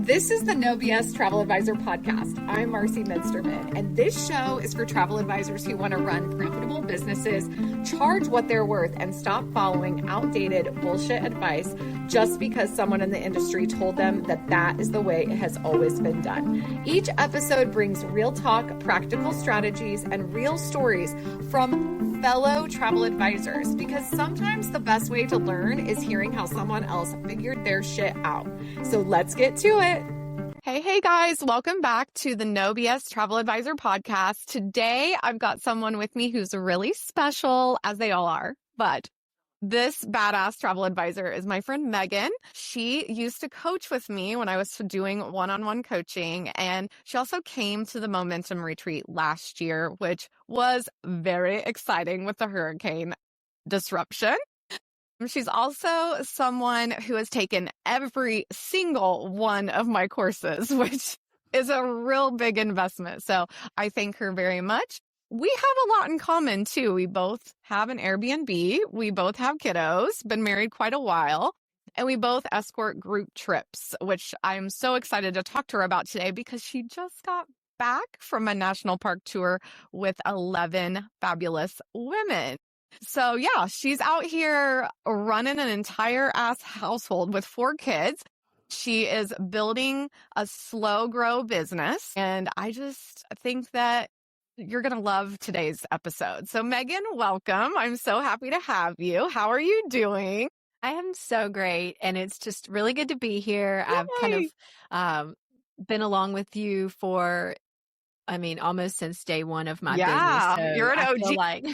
This is the No BS Travel Advisor podcast. I'm Marcie Muensterman, and this show is for travel advisors who want to run profitable businesses, charge what they're worth, and stop following outdated bullshit advice just because someone in the industry told them that that is the way it has always been done. Each episode brings real talk, practical strategies, and real stories from fellow travel advisors, because sometimes the best way to learn is hearing how someone else figured their shit out. So let's get to it. Hey guys, welcome back to the No BS Travel Advisor podcast. Today, I've got someone with me who's really special, as they all are, but this badass travel advisor is my friend Megan. She used to coach with me when I was doing one-on-one coaching, and she also came to the Momentum Retreat last year, which was very exciting with the hurricane disruption. She's also someone who has taken every single one of my courses, which is a real big investment. So I thank her very much. We have a lot in common too. We both have an Airbnb. We both have kiddos, been married quite a while, and we both escort group trips, which I'm so excited to talk to her about today because she just got back from a national park tour with 11 fabulous women. So yeah, she's out here running an entire ass household with 4 kids. She is building a slow grow business. And I just think that you're going to love today's episode. So Megan, welcome. I'm so happy to have you. How are you doing? I am so great. And it's just really good to be here. Yay. I've kind of been along with you for, almost since day one of my business. So You're an OG. I feel like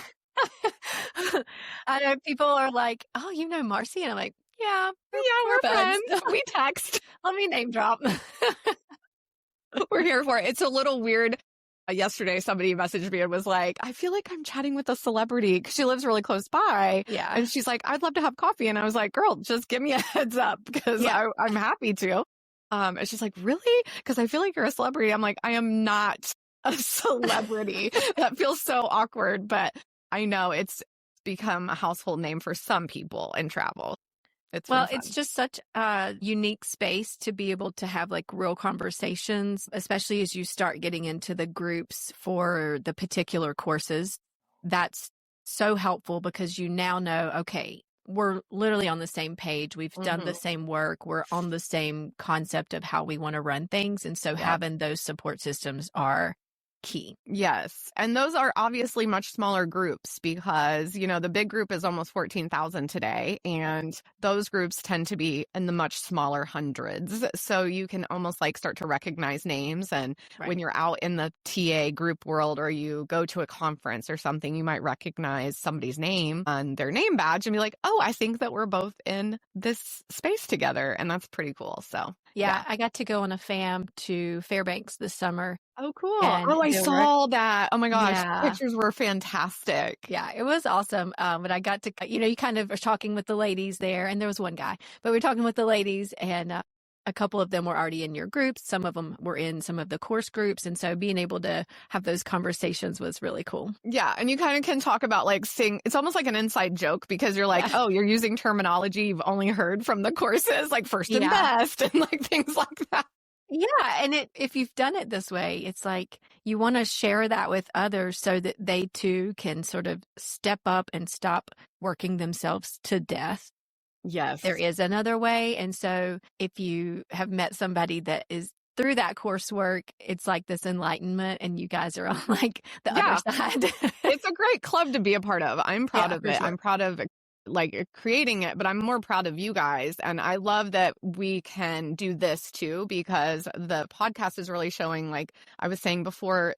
I know people are like, oh, you know Marcie? And I'm like, yeah, we're buds. friends. We text. Let me name drop. We're here for it. It's a little weird. Yesterday, somebody messaged me and was like, I feel like I'm chatting with a celebrity because she lives really close by. Yeah. And she's like, I'd love to have coffee. And I was like, girl, just give me a heads up because I'm happy to. And she's like, really? Because I feel like you're a celebrity. I'm like, I am not a celebrity. That feels so awkward. But I know it's become a household name for some people in travel. It's just such a unique space to be able to have like real conversations, especially as you start getting into the groups for the particular courses. That's so helpful because you now know, okay, we're literally on the same page. We've done the same work. We're on the same concept of how we want to run things. And so having those support systems are key. Yes. And those are obviously much smaller groups because, the big group is almost 14,000 today. And those groups tend to be in the much smaller hundreds. So you can almost like start to recognize names. And when you're out in the TA group world or you go to a conference or something, you might recognize somebody's name on their name badge and be like, oh, I think that we're both in this space together. And that's pretty cool. So yeah, I got to go on a FAM to Fairbanks this summer. Oh, cool. I saw that. Oh my gosh. Yeah. Pictures were fantastic. Yeah, it was awesome. But I got to, you kind of are talking with the ladies there, and there was one guy, but we were talking with the ladies, and a couple of them were already in your groups. Some of them were in some of the course groups. And so being able to have those conversations was really cool. Yeah. And you kind of can talk about like it's almost like an inside joke because you're like, oh, you're using terminology you've only heard from the courses, like first and best and like things like that. Yeah. And if you've done it this way, it's like you want to share that with others so that they too can sort of step up and stop working themselves to death. Yes. There is another way. And so if you have met somebody that is through that coursework, it's like this enlightenment and you guys are on like the other side. It's a great club to be a part of. I'm proud of it. Sure. I'm proud of like creating it, but I'm more proud of you guys. And I love that we can do this too, because the podcast is really showing, like I was saying before,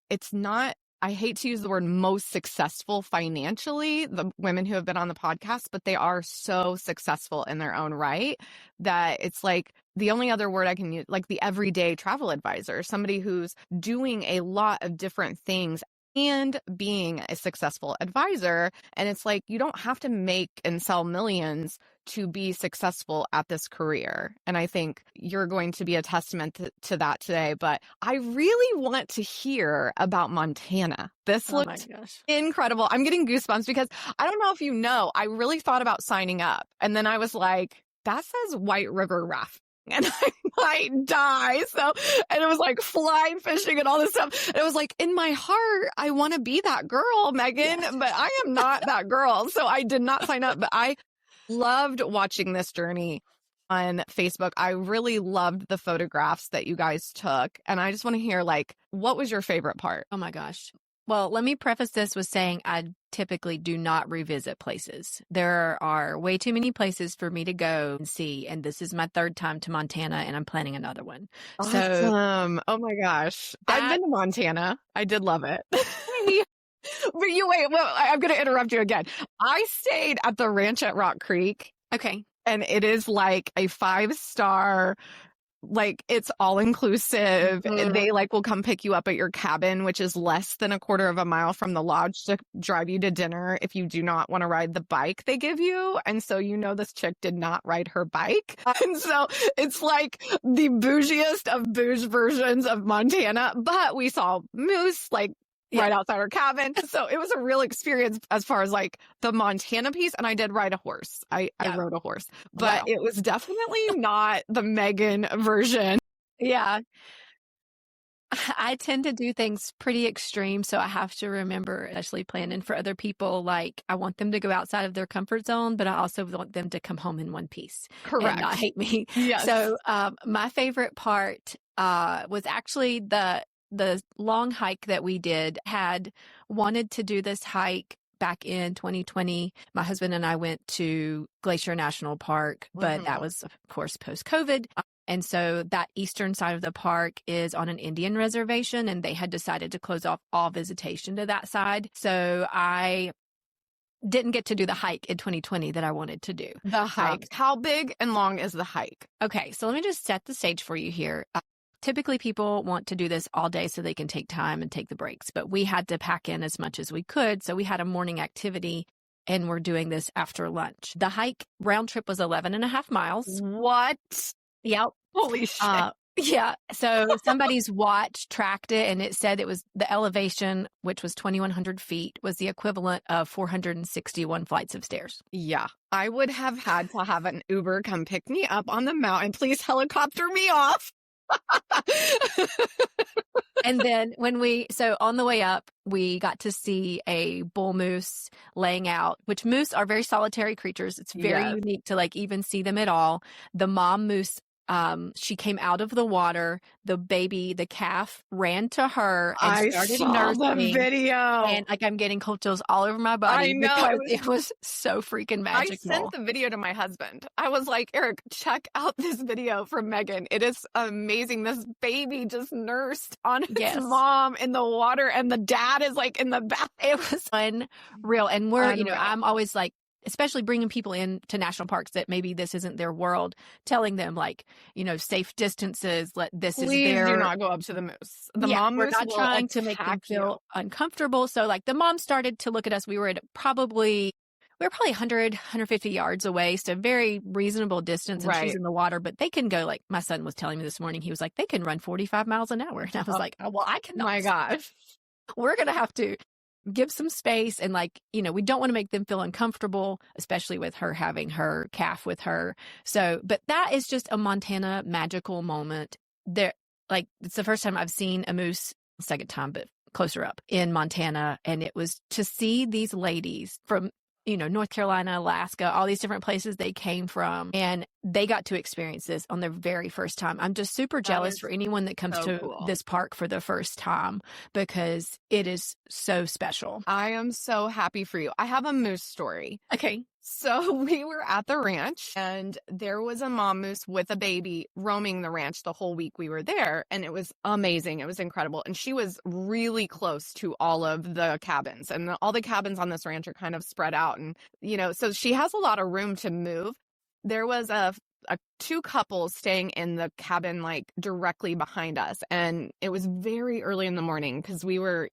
it's not, I hate to use the word most successful financially, the women who have been on the podcast, but they are so successful in their own right that it's like the only other word I can use, like the everyday travel advisor, somebody who's doing a lot of different things and being a successful advisor. And it's like, you don't have to make and sell millions to be successful at this career. And I think you're going to be a testament to that today. But I really want to hear about Montana. This looked incredible. I'm getting goosebumps because I don't know if you know, I really thought about signing up. And then I was like, that says White River Raft. And I might die. So, and it was like fly fishing and all this stuff. And it was like, in my heart, I want to be that girl, Megan, but I am not that girl. So I did not sign up, but I loved watching this journey on Facebook. I really loved the photographs that you guys took. And I just want to hear, like, what was your favorite part? Oh my gosh. Well, let me preface this with saying I typically do not revisit places. There are way too many places for me to go and see. And this is my third time to Montana, and I'm planning another one. Awesome. So, oh my gosh. I've been to Montana. I did love it. But I'm going to interrupt you again. I stayed at the ranch at Rock Creek. Okay. And it is like a 5-star, like it's all inclusive. Mm-hmm. They like will come pick you up at your cabin, which is less than a quarter of a mile from the lodge, to drive you to dinner if you do not want to ride the bike they give you. And so, this chick did not ride her bike. And so it's like the bougiest of bouge versions of Montana, but we saw moose like right outside our cabin. So it was a real experience as far as like the Montana piece. And I did ride a horse. I rode a horse, but it was definitely not the Megan version. Yeah. I tend to do things pretty extreme. So I have to remember, especially planning for other people, like I want them to go outside of their comfort zone, but I also want them to come home in one piece. Correct. And not hate me. Yes. So my favorite part was actually the long hike that we did. Had wanted to do this hike back in 2020. My husband and I went to Glacier National Park, but that was, of course, post-COVID. And so that eastern side of the park is on an Indian reservation, and they had decided to close off all visitation to that side. So I didn't get to do the hike in 2020 that I wanted to do. The hike. How big and long is the hike? Okay, so let me just set the stage for you here. Typically, people want to do this all day so they can take time and take the breaks, but we had to pack in as much as we could. So we had a morning activity, and we're doing this after lunch. The hike round trip was 11.5 miles. What? Yep. Holy shit. Yeah. So somebody's watch tracked it, and it said it was the elevation, which was 2,100 feet, was the equivalent of 461 flights of stairs. Yeah. I would have had to have an Uber come pick me up on the mountain. Please helicopter me off. And then so on the way up, we got to see a bull moose laying out, which moose are very solitary creatures. It's very unique to like even see them at all. The mom moose, she came out of the water. The calf ran to her and started nursing. The video. And like I'm getting cold chills all over my body. I know. Because it was so freaking magical. I sent the video to my husband. I was like, Eric, check out this video from Megan. It is amazing. This baby just nursed on its mom in the water, and the dad is like in the back. It was unreal. And we're, I'm always like, especially bringing people in to national parks that maybe this isn't their world, telling them like, safe distances. Please do not go up to the moose. The mom moose, we're not trying to make them feel uncomfortable. So like the mom started to look at us. We were probably 100, 150 yards away. So very reasonable distance, and she's in the water, but they can go, like my son was telling me this morning, he was like, they can run 45 miles an hour. And I was like, oh, well, I cannot. My gosh. We're going to have to give some space, and like, we don't want to make them feel uncomfortable, especially with her having her calf with her. So, but that is just a Montana magical moment. There, like, it's the first time I've seen a moose, second time, but closer up in Montana. And it was to see these ladies from, North Carolina, Alaska, all these different places they came from, and they got to experience this on their very first time. I'm just super jealous for anyone that comes to this park for the first time, because it is so special. I am so happy for you. I have a moose story. Okay. So we were at the ranch, and there was a mom moose with a baby roaming the ranch the whole week we were there. And it was amazing. It was incredible. And she was really close to all of the cabins, and all the cabins on this ranch are kind of spread out. And, so she has a lot of room to move. There was two couples staying in the cabin, like directly behind us. And it was very early in the morning because we were,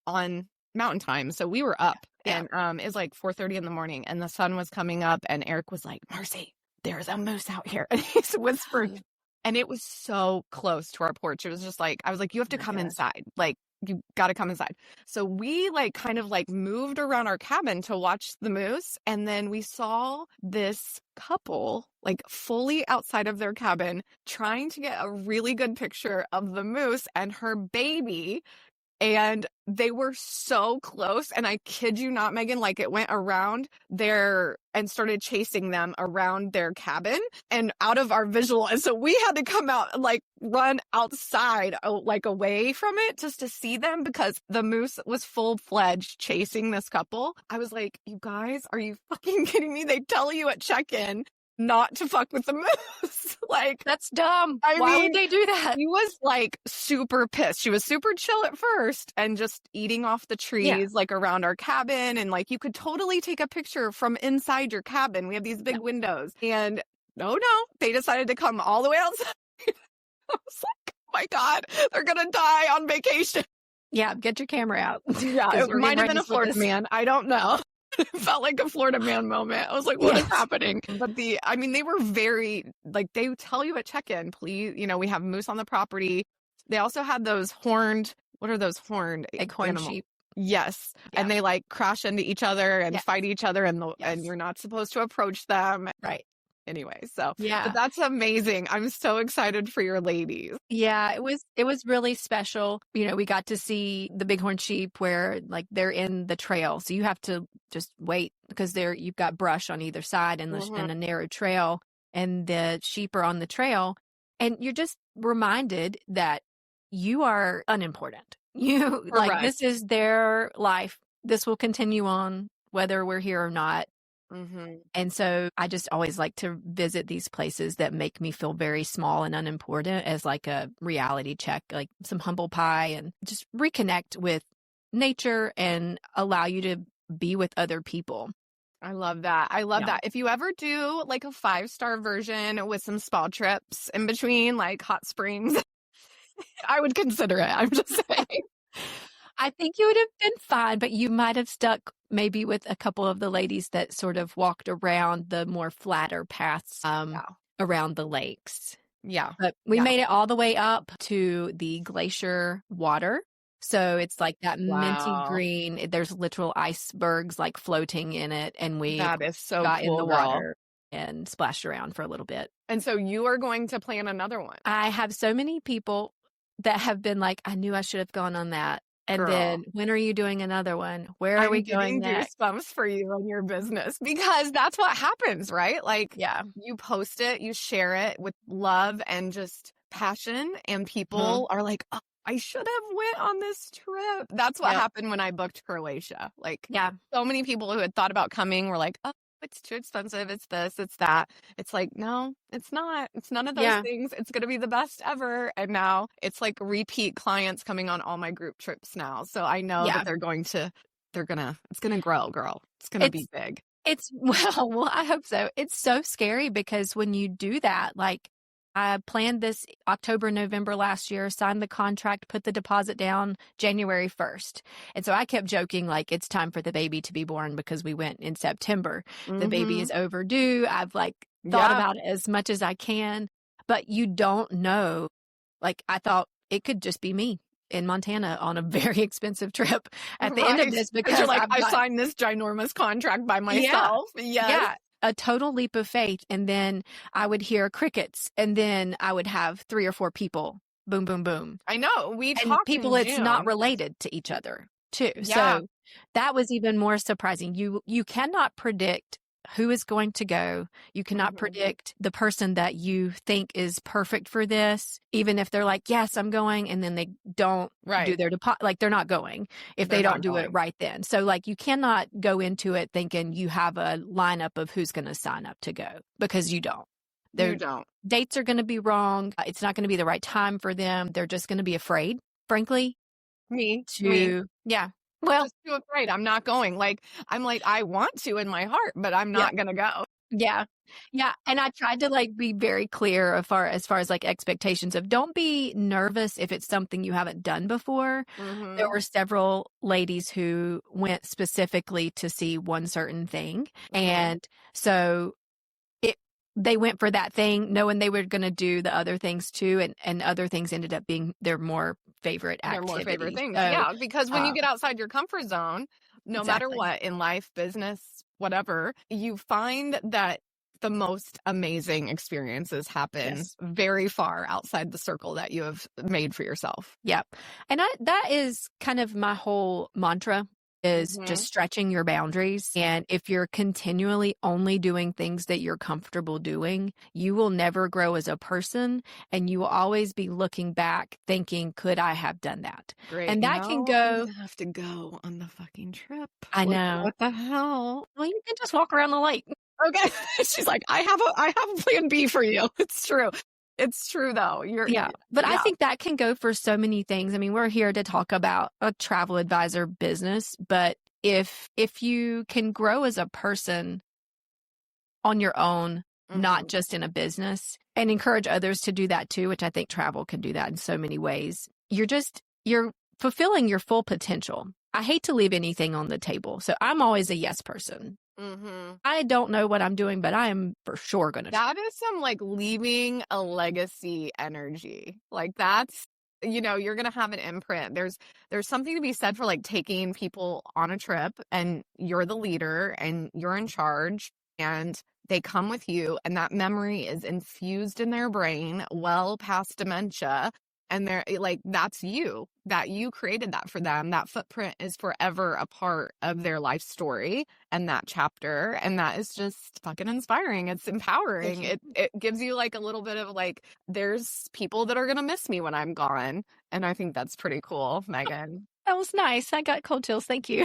on mountain time. So we were up. Yeah. And it was like 4:30 in the morning, and the sun was coming up, and Eric was like, Marcie, there's a moose out here. And he's whispering. And it was so close to our porch. It was just like, I was like, you have to come inside. Like, you got to come inside. So we like kind of like moved around our cabin to watch the moose. And then we saw this couple like fully outside of their cabin trying to get a really good picture of the moose and her baby. And they were so close. And I kid you not, Megan, like it went around there and started chasing them around their cabin and out of our visual. And so we had to come out, like run outside, like away from it just to see them because the moose was full-fledged chasing this couple. I was like, you guys, are you fucking kidding me? They tell you at check-in not to fuck with the moose. Like, that's dumb. Why would they do that? She was like super pissed. She was super chill at first and just eating off the trees like around our cabin. And like you could totally take a picture from inside your cabin. We have these big windows. And no, they decided to come all the way outside. I was like, oh my God, they're going to die on vacation. Yeah, get your camera out. Yeah, it might have been a Florida man. I don't know. It felt like a Florida man moment. I was like, what is happening? But they were very, like, they tell you at check-in, please, we have moose on the property. They also had those horned, what are those horned? Like horned sheep. Yes. Yeah. And they like crash into each other and fight each other and you're not supposed to approach them. Right. Anyway, so but that's amazing. I'm so excited for your ladies. Yeah, it was really special. We got to see the bighorn sheep where like they're in the trail. So you have to just wait because you've got brush on either side and a narrow trail and the sheep are on the trail and you're just reminded that you are unimportant. This is their life. This will continue on whether we're here or not. Mm-hmm. And so I just always like to visit these places that make me feel very small and unimportant as like a reality check, like some humble pie and just reconnect with nature and allow you to be with other people. I love that. I love that. If you ever do like a 5-star version with some spa trips in between, like hot springs, I would consider it. I'm just saying. I think you would have been fine, but you might have stuck maybe with a couple of the ladies that sort of walked around the more flatter paths around the lakes. Yeah. But we made it all the way up to the glacier water. So it's like that minty green. There's literal icebergs like floating in it. And we got cool, in the water and splashed around for a little bit. And so you are going to plan another one. I have so many people that have been like, I knew I should have gone on that. And then when are you doing another one? Where are we going next? Goosebumps for you and your business because that's what happens, right? Like, you post it, you share it with love and just passion, and people are like, oh, I should have went on this trip. That's what happened when I booked Croatia. Like, so many people who had thought about coming were like, oh, it's too expensive. It's this, it's that. It's like, no, it's not. It's none of those things. It's going to be the best ever. And now it's like repeat clients coming on all my group trips now. So I know that it's going to grow, girl. It's going to be big. Well, I hope so. It's so scary because when you do that, like I planned this October, November last year, signed the contract, put the deposit down January 1st. And so I kept joking, like, it's time for the baby to be born because we went in September. Mm-hmm. The baby is overdue. I've like thought about it as much as I can, but you don't know. Like I thought it could just be me in Montana on a very expensive trip at the end of this because you're like, I signed this ginormous contract by myself. Yeah. A total leap of faith. And then I would hear crickets and then I would have 3 or 4 people. Boom, boom, boom. I know. People it's not related to each other too. Yeah. So that was even more surprising. You cannot predict who is going to go. You cannot predict the person that you think is perfect for this, even if they're like, yes, I'm going. And then they don't do their deposit. Like they're not going if they don't do it right then. So like you cannot go into it thinking you have a lineup of who's going to sign up to go because you don't. You don't. Dates are going to be wrong. It's not going to be the right time for them. They're just going to be afraid, frankly. Me. Yeah. Well, I'm just too afraid. I'm not going. Like, I'm like, I want to in my heart, but I'm not going to go. Yeah. Yeah. And I tried to like be very clear as far as like expectations of don't be nervous if it's something you haven't done before. Mm-hmm. There were several ladies who went specifically to see one certain thing. Mm-hmm. And so they went for that thing knowing they were going to do the other things too. And other things ended up being they're more favorite They're more favorite activity. things. So, Yeah, because when you get outside your comfort zone, no matter exactly. what in life, business, whatever, you find that the most amazing experiences happen Yes. very far outside the circle that you have made for yourself. Yep. And that is kind of my whole mantra is just stretching your boundaries. And if you're continually only doing things that you're comfortable doing, you will never grow as a person. And you will always be looking back thinking, could I have done that? Great. And that can go. I have to go on the fucking trip. I know. What the hell? Well, you can just walk around the lake. Okay. She's like, I have a plan B for you. It's true. It's true though. But I think that can go for so many things. I mean, we're here to talk about a travel advisor business, but if you can grow as a person on your own, not just in a business, and encourage others to do that too, which I think travel can do that in so many ways, you're fulfilling your full potential. I hate to leave anything on the table. So I'm always a yes person. I don't know what I'm doing, but I am for sure going to. That is some like leaving a legacy energy. Like that's, you're going to have an imprint. There's something to be said for like taking people on a trip and you're the leader and you're in charge and they come with you and that memory is infused in their brain well past dementia. And they're like, that's you, that you created that for them. That footprint is forever a part of their life story and that chapter. And that is just fucking inspiring. It's empowering. It gives you like a little bit of like, there's people that are going to miss me when I'm gone. And I think that's pretty cool, Megan. That was nice. I got cold chills. Thank you.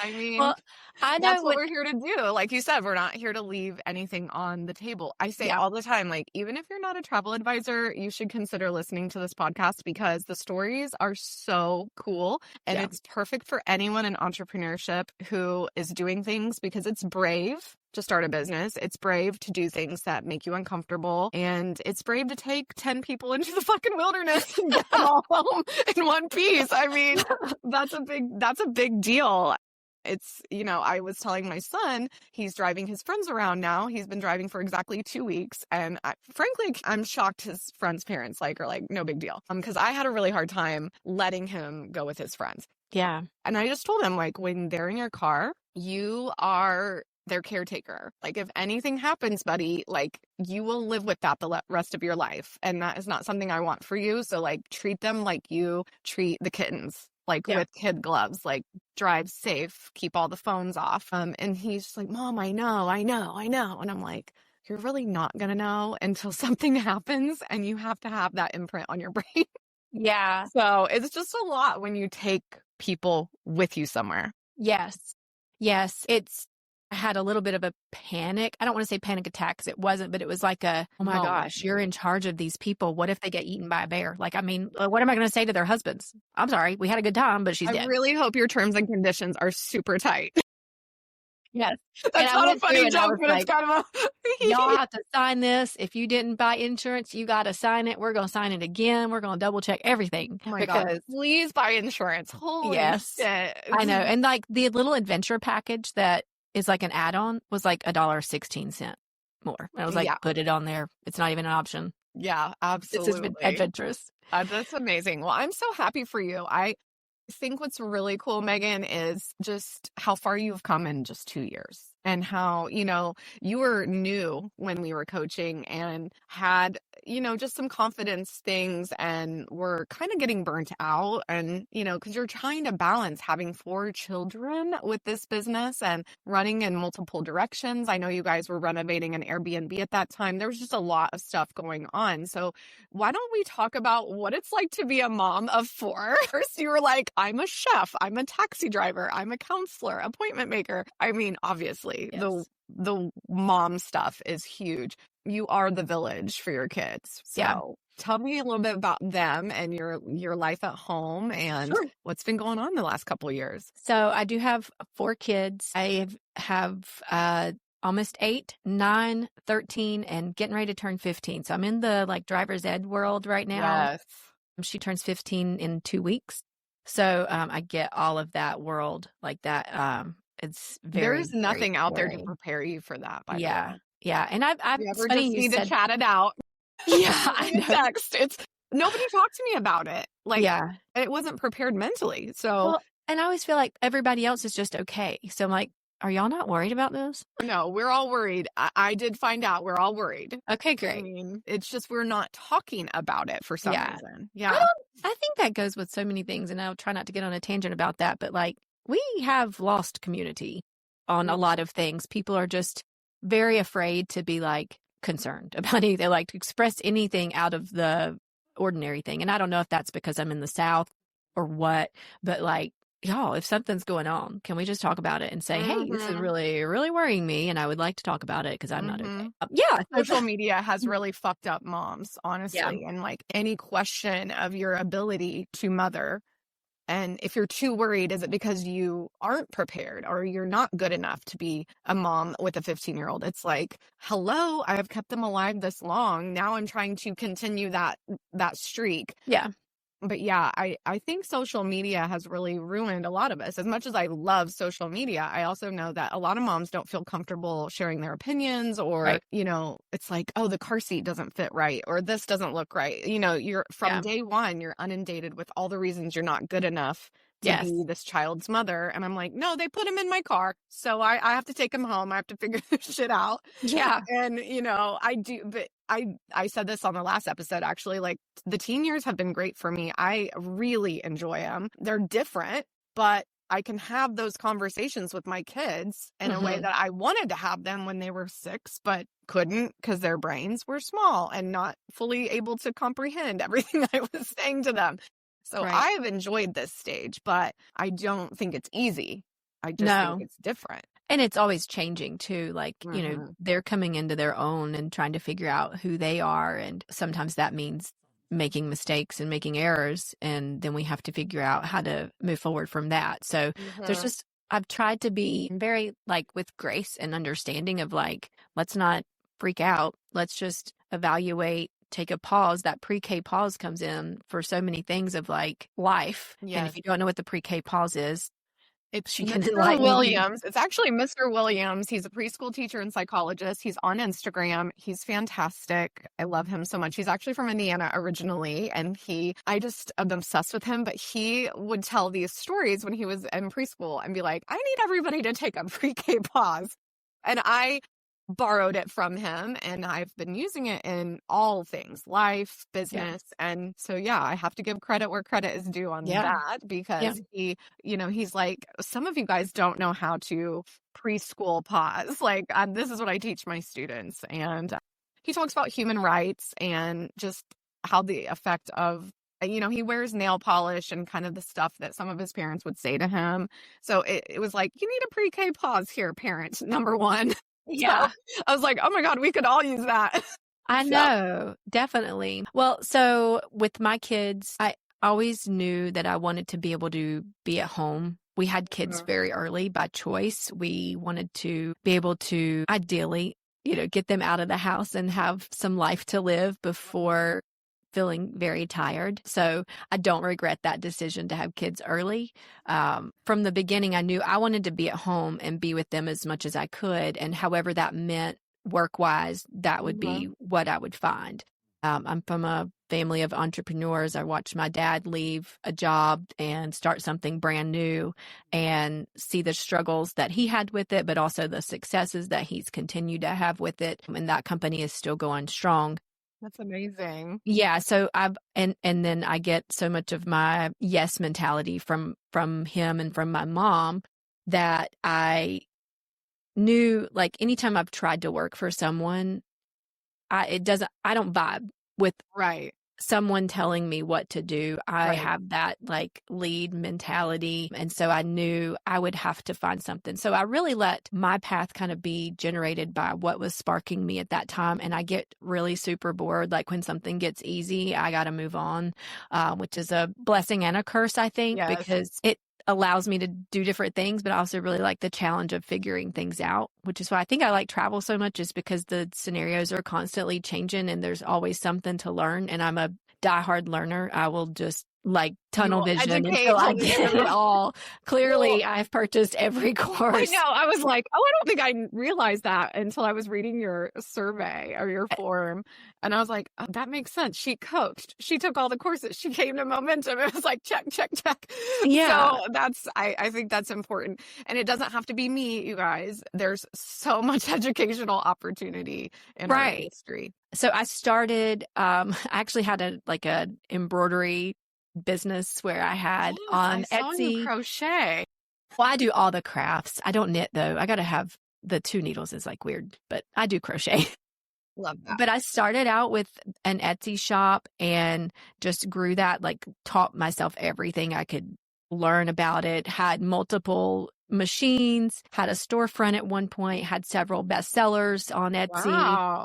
I mean, well, I know that's what we're here to do. Like you said, we're not here to leave anything on the table. I say all the time, like, even if you're not a travel advisor, you should consider listening to this podcast because the stories are so cool. And it's perfect for anyone in entrepreneurship who is doing things because it's brave to start a business. It's brave to do things that make you uncomfortable. And it's brave to take 10 people into the fucking wilderness and get them all home in one piece. I mean, that's a big deal. It's, I was telling my son, he's driving his friends around now. He's been driving for exactly 2 weeks. And frankly, I'm shocked his friends' parents are like, no big deal. Because I had a really hard time letting him go with his friends. Yeah. And I just told him, like, when they're in your car, you are their caretaker. Like, if anything happens, buddy, like, you will live with that the rest of your life. And that is not something I want for you. So, like, treat them like you treat the kittens. Like with kid gloves, like drive safe, keep all the phones off. And he's just like, Mom, I know. And I'm like, you're really not going to know until something happens and you have to have that imprint on your brain. Yeah. So it's just a lot when you take people with you somewhere. Yes. I had a little bit of a panic. I don't want to say panic attack because it wasn't, but it was like oh my gosh, you're in charge of these people. What if they get eaten by a bear? Like, I mean, what am I going to say to their husbands? I'm sorry, we had a good time, but she's dead. I really hope your terms and conditions are super tight. Yes. That's not a funny joke, but it's kind of y'all have to sign this. If you didn't buy insurance, you got to sign it. We're going to sign it again. We're going to double check everything. Oh my God. Please buy insurance. Holy shit. I know. And like the little adventure package that is like an add-on was like $1.16 more. And I was like, put it on there. It's not even an option. Yeah, absolutely. This has been adventurous. That's amazing. Well, I'm so happy for you. I think what's really cool, Megan, is just how far you've come in just 2 years and how, you were new when we were coaching and had, just some confidence things and were kind of getting burnt out. And, because you're trying to balance having 4 children with this business and running in multiple directions. I know you guys were renovating an Airbnb at that time. There was just a lot of stuff going on. So why don't we talk about what it's like to be a mom of 4? First, you were like, I'm a chef, I'm a taxi driver, I'm a counselor, appointment maker. I mean, obviously, the mom stuff is huge. You are the village for your kids. So tell me a little bit about them and your life at home and what's been going on the last couple of years. So I do have 4 kids. I have almost 8, 9, 13, and getting ready to turn 15. So I'm in the like driver's ed world right now. Yes. She turns 15 in 2 weeks. So I get all of that world like that. It's very, there's nothing very out there to prepare you for that. By the way. Yeah. And I've you ever just need to chat it out. Yeah, I know. Text. nobody talked to me about it. Like, Yeah. it wasn't prepared mentally. So Well, and I always feel like everybody else is just okay. So I'm like, are y'all not worried about this? no, we're all worried. I did find out we're all worried. Okay, I great. mean, it's just we're not talking about it for some Yeah. reason. I Yeah. think that goes with so many things, and I'll try not to get on a tangent about that, but like we have lost community on a lot of things. People are just very afraid to be like concerned about anything, like to express anything out of the ordinary thing. And I don't know if that's because I'm in the South or what, but like, y'all, if something's going on, can we just talk about it and say, hey, this is really, really worrying me, and I would like to talk about it because I'm not okay. Yeah. Social media has really fucked up moms, honestly. And like any question of your ability to mother. And if you're too worried, is it because you aren't prepared or you're not good enough to be a mom with a 15-year-old? It's like, hello, I have kept them alive this long. Now I'm trying to continue that streak. Yeah. But yeah, I think social media has really ruined a lot of us. As much as I love social media, I also know that a lot of moms don't feel comfortable sharing their opinions or, you know, it's like, oh, the car seat doesn't fit right or this doesn't look right. You know, you're from day one, you're inundated with all the reasons you're not good enough to be this child's mother. And I'm like, no, they put him in my car. So I have to take him home. I have to figure this shit out. Yeah. And, you know, I do, but I said this on the last episode, actually, like the teen years have been great for me. I really enjoy them. They're different, but I can have those conversations with my kids in a way that I wanted to have them when they were 6, but couldn't because their brains were small and not fully able to comprehend everything I was saying to them. So I've enjoyed this stage, but I don't think it's easy. I just think it's different. And it's always changing too. Like, you know, they're coming into their own and trying to figure out who they are. And sometimes that means making mistakes and making errors. And then we have to figure out how to move forward from that. So there's just, I've tried to be very like with grace and understanding of like, let's not freak out. Let's just evaluate, take a pause. That pre-K pause comes in for so many things of like life. Yes. And if you don't know what the pre-K pause is, it's Mr. Williams. It's actually Mr. Williams. He's a preschool teacher and psychologist. He's on Instagram. He's fantastic. I love him so much. He's actually from Indiana originally. And I just am obsessed with him. But he would tell these stories when he was in preschool and be like, I need everybody to take a pre-K pause. And I borrowed it from him and I've been using it in all things, life, business. And so, I have to give credit where credit is due on that because he, you know, he's like, some of you guys don't know how to preschool pause. Like, this is what I teach my students. And he talks about human rights and just how the effect of, you know, he wears nail polish and kind of the stuff that some of his parents would say to him. So it was like, you need a pre-K pause here, parent, number one. Yeah. So I was like, oh my God, we could all use that. I know, definitely. Well, so with my kids, I always knew that I wanted to be able to be at home. We had kids very early by choice. We wanted to be able to ideally, you know, get them out of the house and have some life to live before feeling very tired. So I don't regret that decision to have kids early. From the beginning, I knew I wanted to be at home and be with them as much as I could. And however that meant work-wise, that would be what I would find. I'm from a family of entrepreneurs. I watched my dad leave a job and start something brand new and see the struggles that he had with it, but also the successes that he's continued to have with it. And that company is still going strong. That's amazing. Yeah. So and then I get so much of my yes mentality from him and from my mom that I knew, like, anytime I've tried to work for someone, I don't vibe with someone telling me what to do. I have that like lead mentality. And so I knew I would have to find something. So I really let my path kind of be generated by what was sparking me at that time. And I get really super bored. Like when something gets easy, I got to move on, which is a blessing and a curse, I think, because it allows me to do different things, but I also really like the challenge of figuring things out, which is why I think I like travel so much, is because the scenarios are constantly changing and there's always something to learn. And I'm a diehard learner. I will just like You tunnel will vision educate until I till the get end it of it. all. Clearly, Well, I've purchased every I course. know. I was like, oh, I don't think I realized that until I was reading your survey or your form. And I was like, oh, that makes sense. She coached. She took all the courses. She came to Momentum. It was like, check, check, check. Yeah. So I think that's important. And it doesn't have to be me, you guys. There's so much educational opportunity in our Right. industry. So I started, I actually had a embroidery business where I had Yes, on I saw you Etsy. crochet. Well, I do all the crafts. I don't knit though. I got to have the 2 needles is like weird, but I do crochet. Love that. But I started out with an Etsy shop and just grew that, like taught myself everything I could learn about it, had multiple machines, had a storefront at one point, had several bestsellers on Etsy. Wow.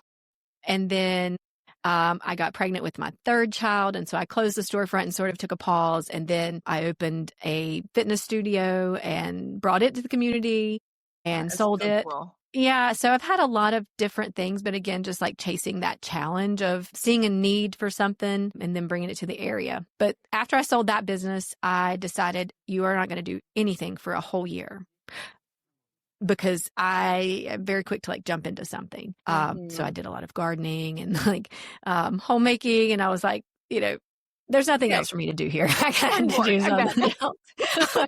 And then I got pregnant with my 3rd child. And so I closed the storefront and sort of took a pause. And then I opened a fitness studio and brought it to the community and That is sold so it. cool. Yeah. So I've had a lot of different things, but again, just like chasing that challenge of seeing a need for something and then bringing it to the area. But after I sold that business, I decided you are not going to do anything for a whole year, because I am very quick to like jump into something. So I did a lot of gardening and like homemaking. And I was like, there's nothing else for me to do here. I got to do something else. So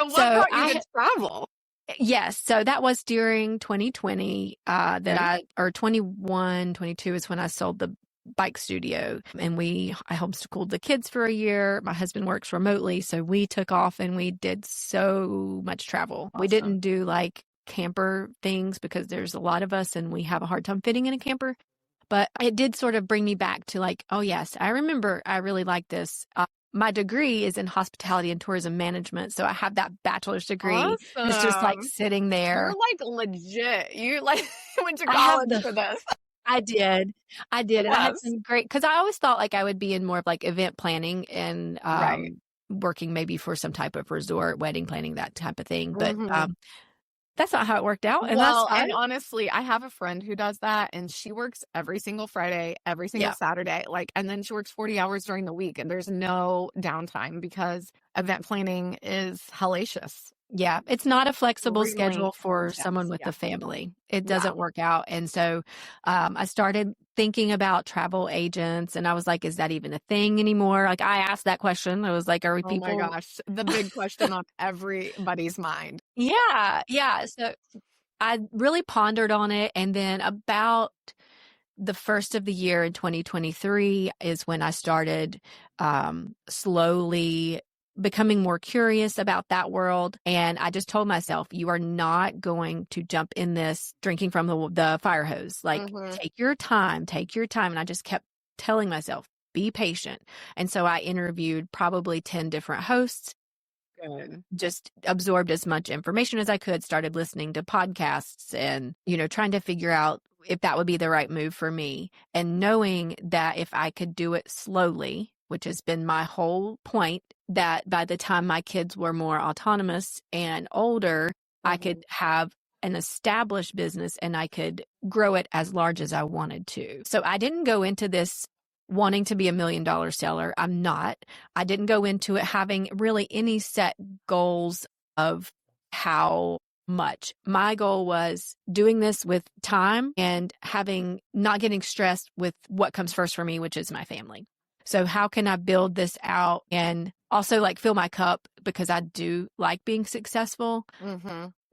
what brought you to travel? Yes. So that was during 2020 or 21, 22 is when I sold the bike studio, and I homeschooled the kids for a year. My husband works remotely, so we took off and we did so much travel. Awesome. We didn't do like camper things because there's a lot of us and we have a hard time fitting in a camper. But it did sort of bring me back to like, oh yes, I remember I really like this. My degree is in hospitality and tourism management, so I have that bachelor's degree. Awesome. It's just like sitting there. You're like legit. You like went to college for this. I did. And I had Yes. some great, because I always thought like I would be in more of like event planning and Right. working maybe for some type of resort, wedding planning, that type of thing. But Mhm. that's not how it worked out. And Well, that's and honestly, I have a friend who does that, and she works every single Friday, every single Yeah. Saturday, and then she works 40 hours during the week, and there's no downtime because event planning is hellacious. Yeah, it's not a flexible Extremely schedule for intense, someone with yeah. a family. It Yeah. doesn't work out. And so I started thinking about travel agents, and I was like, is that even a thing anymore? Like I asked that question. I was like, are Oh people? my gosh, the big question on everybody's mind. Yeah. So I really pondered on it. And then about the first of the year in 2023 is when I started slowly becoming more curious about that world. And I just told myself, you are not going to jump in this drinking from the fire hose. Like, take your time. And I just kept telling myself, be patient. And so I interviewed probably 10 different hosts. Good. Just absorbed as much information as I could, started listening to podcasts and, trying to figure out if that would be the right move for me. And knowing that if I could do it slowly, which has been my whole point, that by the time my kids were more autonomous and older, I could have an established business and I could grow it as large as I wanted to. So I didn't go into this wanting to be $1 million seller. I'm not. I didn't go into it having really any set goals of how much. My goal was doing this with time and not getting stressed with what comes first for me, which is my family. So how can I build this out and also like fill my cup, because I do like being successful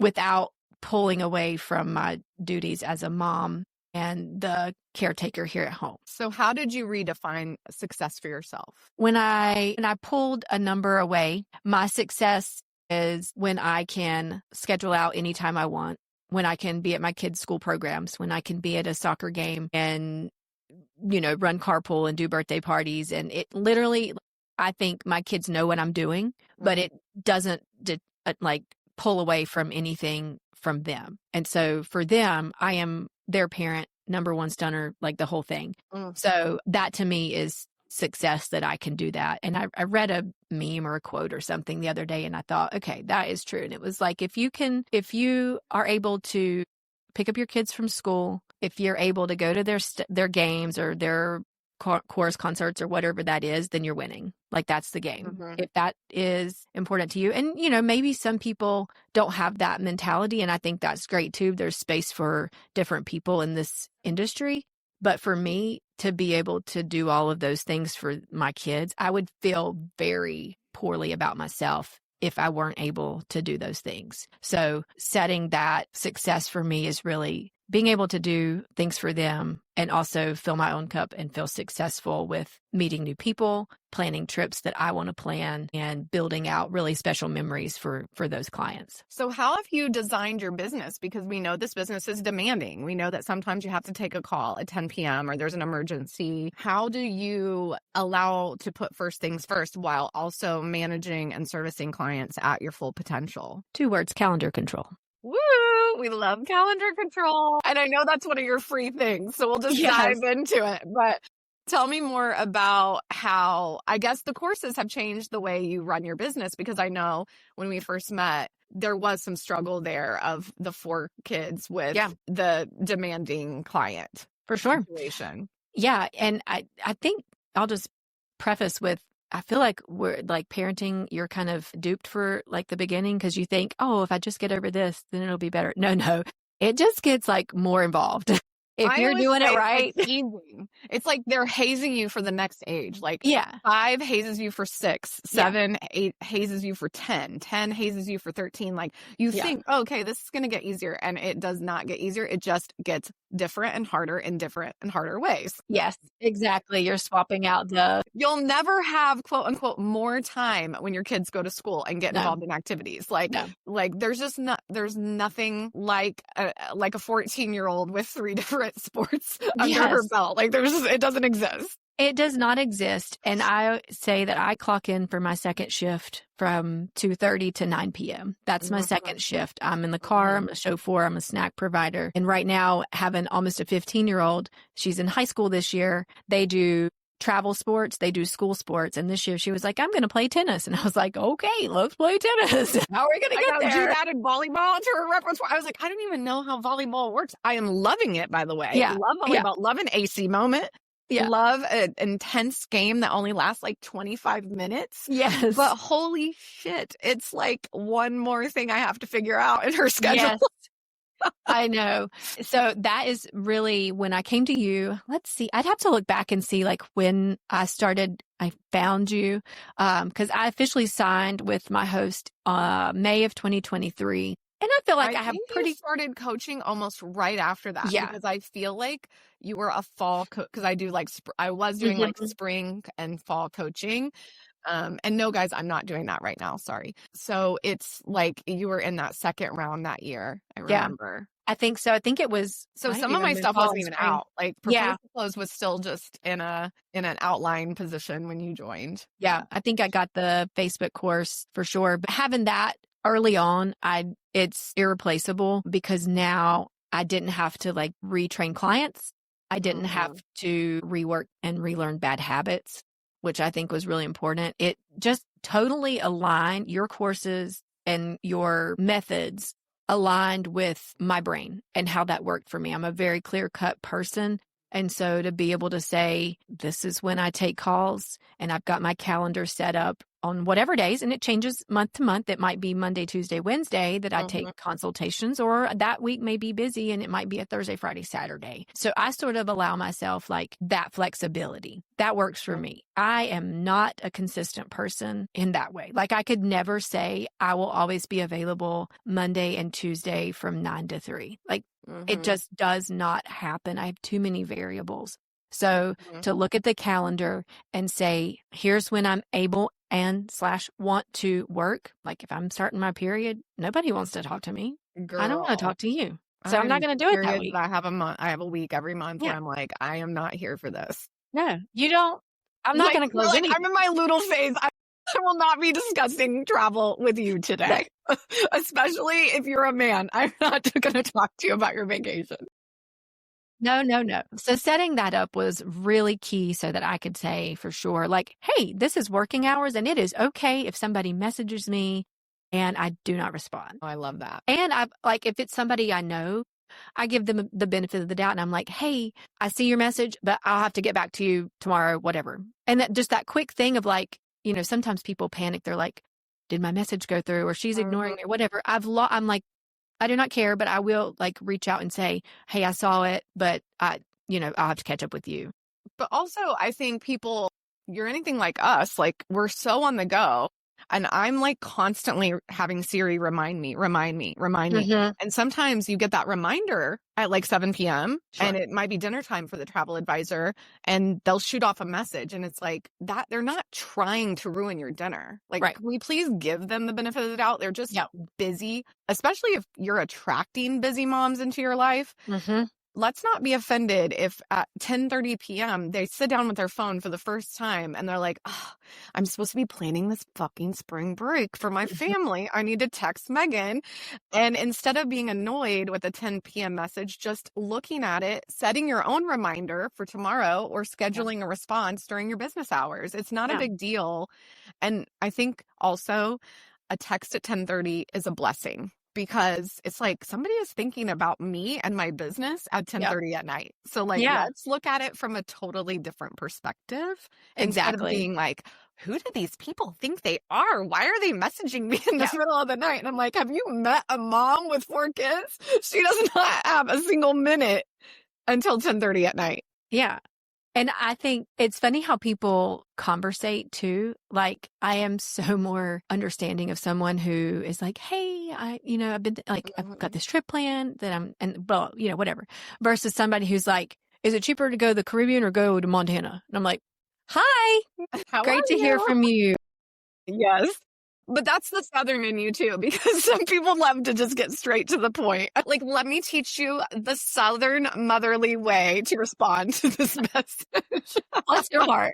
without pulling away from my duties as a mom and the caretaker here at home. So how did you redefine success for yourself? When I pulled a number away, my success is when I can schedule out anytime I want, when I can be at my kids' school programs, when I can be at a soccer game and, run carpool and do birthday parties. And it literally, I think my kids know what I'm doing, but it doesn't pull away from anything from them. And so for them, I am their parent, number one stunner, like the whole thing. So that to me is success, that I can do that. And I read a meme or a quote or something the other day and I thought, okay, that is true. And it was like, if you are able to pick up your kids from school, if you're able to go to their games or their course, concerts, or whatever that is, then you're winning. Like, that's the game. Mhm. If that is important to you. And, you know, maybe some people don't have that mentality. And I think that's great too. There's space for different people in this industry. But for me to be able to do all of those things for my kids, I would feel very poorly about myself if I weren't able to do those things. So setting that success for me is really being able to do things for them and also fill my own cup and feel successful with meeting new people, planning trips that I want to plan, and building out really special memories for those clients. So how have you designed your business? Because we know this business is demanding. We know that sometimes you have to take a call at 10 p.m. or there's an emergency. How do you allow to put first things first while also managing and servicing clients at your full potential? 2 words: calendar control. Woo! We love calendar control. And I know that's one of your free things. So we'll just dive into it. But tell me more about how, I guess, the courses have changed the way you run your business, because I know when we first met, there was some struggle there of the 4 kids with the demanding client For sure. situation. Yeah. And I think I'll just preface with, I feel like we're like parenting, you're kind of duped for like the beginning because you think, oh, if I just get over this, then it'll be better. No, it just gets like more involved. If you're doing it right. It's like they're hazing you for the next age. Like 5 hazes you for 6, 7, 8 hazes you for 10, 10 hazes you for 13. Like you think, oh, okay, this is going to get easier. And it does not get easier. It just gets different and harder in different and harder ways. Yes, exactly. You're swapping out You'll never have quote unquote more time when your kids go to school and get involved in activities. Like there's just there's nothing like a 14-year-old with 3 different sports under her belt. Like it doesn't exist. It does not exist. And I say that I clock in for my second shift from 2:30 to 9 p.m. That's my second shift. I'm in the car. I'm a chauffeur. I'm a snack provider. And right now, having almost a 15-year-old, she's in high school this year. They do travel sports. They do school sports. And this year she was like, I'm going to play tennis. And I was like, okay, let's play tennis. How are we going to get there? Do that in volleyball to her repertoire. I was like, I don't even know how volleyball works. I am loving it, by the way. Yeah. Love volleyball. Love an AC moment. Yeah. Love an intense game that only lasts like 25 minutes. Yes. But holy shit, it's like one more thing I have to figure out in her schedule. Yes. I know. So that is really when I came to you. Let's see. I'd have to look back and see like when I found you. Because I officially signed with my host May of 2023. And I feel like I have you started coaching almost right after that. Yeah. Because I feel like you were a fall coach. Because I do like, I was doing like spring and fall coaching. And no, guys, I'm not doing that right now. Sorry. So it's like you were in that second round that year. I remember. I think so. I think it was. So some of my stuff wasn't even out. Like Proposal Close was still just in an outline position when you joined. Yeah. I think I got the Facebook course for sure. But having that early on, it's irreplaceable because now I didn't have to like retrain clients. I didn't have to rework and relearn bad habits, which I think was really important. It just totally aligned your courses and your methods aligned with my brain and how that worked for me. I'm a very clear-cut person. And so to be able to say, this is when I take calls and I've got my calendar set up on whatever days, and it changes month to month. It might be Monday, Tuesday, Wednesday that I take consultations, or that week may be busy and it might be a Thursday, Friday, Saturday. So I sort of allow myself like that flexibility. That works for me. I am not a consistent person in that way. Like I could never say I will always be available Monday and Tuesday from 9 to 3. Like it just does not happen. I have too many variables. So to look at the calendar and say, here's when I'm able and / want to work. Like if I'm starting my period, nobody wants to talk to me. Girl, I don't want to talk to you. So I'm not going to do it that week. I have a week every month where I'm like, I am not here for this. No, you don't. I'm not going to close anything. I'm in my Loodle phase. I will not be discussing travel with you today, especially if you're a man. I'm not going to talk to you about your vacation. No. So setting that up was really key so that I could say for sure, like, hey, this is working hours and it is okay if somebody messages me and I do not respond. Oh, I love that. And if it's somebody I know, I give them the benefit of the doubt and I'm like, hey, I see your message, but I'll have to get back to you tomorrow, whatever. And that just that quick thing of like, sometimes people panic. They're like, did my message go through, or she's ignoring me, or whatever. I'm like, I do not care, but I will like reach out and say, hey, I saw it, but I'll have to catch up with you. But also, I think people, you're anything like us, like we're so on the go. And I'm like constantly having Siri remind me. And sometimes you get that reminder at like 7 p.m. Sure. And it might be dinner time for the travel advisor and they'll shoot off a message. And it's like that they're not trying to ruin your dinner. Like, right. Can we please give them the benefit of the doubt? They're just busy, especially if you're attracting busy moms into your life. Let's not be offended if at 10:30 p.m. they sit down with their phone for the first time and they're like, oh, I'm supposed to be planning this fucking spring break for my family. I need to text Megan. And instead of being annoyed with a 10 p.m. message, just looking at it, setting your own reminder for tomorrow or scheduling a response during your business hours. It's not a big deal. And I think also a text at 10:30 is a blessing. Because it's like somebody is thinking about me and my business at 10:30 at night. So like, let's look at it from a totally different perspective. Instead of being like, who do these people think they are? Why are they messaging me in the middle of the night? And I'm like, have you met a mom with 4 kids? She does not have a single minute until 10:30 at night. Yeah. And I think it's funny how people conversate too. Like I am so more understanding of someone who is like, hey, I've been like, I've got this trip planned whatever. Versus somebody who's like, is it cheaper to go to the Caribbean or go to Montana? And I'm like, hi, great to hear from you. Yes. But that's the Southern in you too, because some people love to just get straight to the point. Like, let me teach you the Southern motherly way to respond to this message. Bless your heart.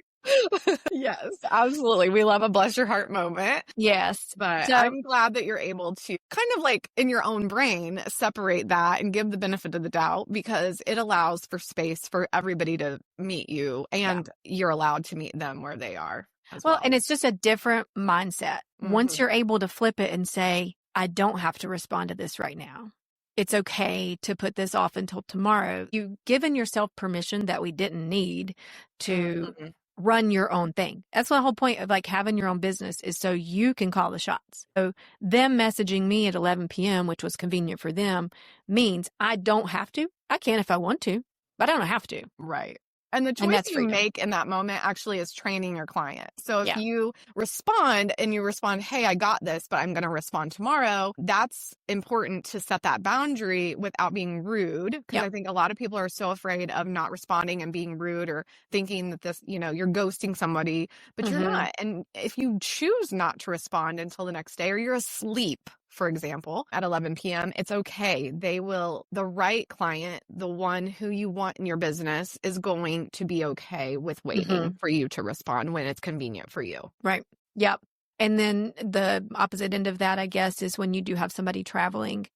Yes, absolutely. We love a bless your heart moment. Yes. But I'm glad that you're able to kind of like in your own brain, separate that and give the benefit of the doubt because it allows for space for everybody to meet you and you're allowed to meet them where they are. Well, and it's just a different mindset. Once you're able to flip it and say, I don't have to respond to this right now. It's okay to put this off until tomorrow. You've given yourself permission that we didn't need to run your own thing. That's the whole point of like having your own business is so you can call the shots. So them messaging me at 11 p.m., which was convenient for them, means I don't have to. I can if I want to, but I don't have to. Right. And the choice you make in that moment actually is training your client. So if you respond, hey, I got this, but I'm going to respond tomorrow, that's important to set that boundary without being rude. Because I think a lot of people are so afraid of not responding and being rude or thinking that this, you're ghosting somebody, but you're not. And if you choose not to respond until the next day or you're asleep, for example, at 11 p.m., it's okay. The right client, the one who you want in your business is going to be okay with waiting for you to respond when it's convenient for you. Right. Yep. And then the opposite end of that, I guess, is when you do have somebody traveling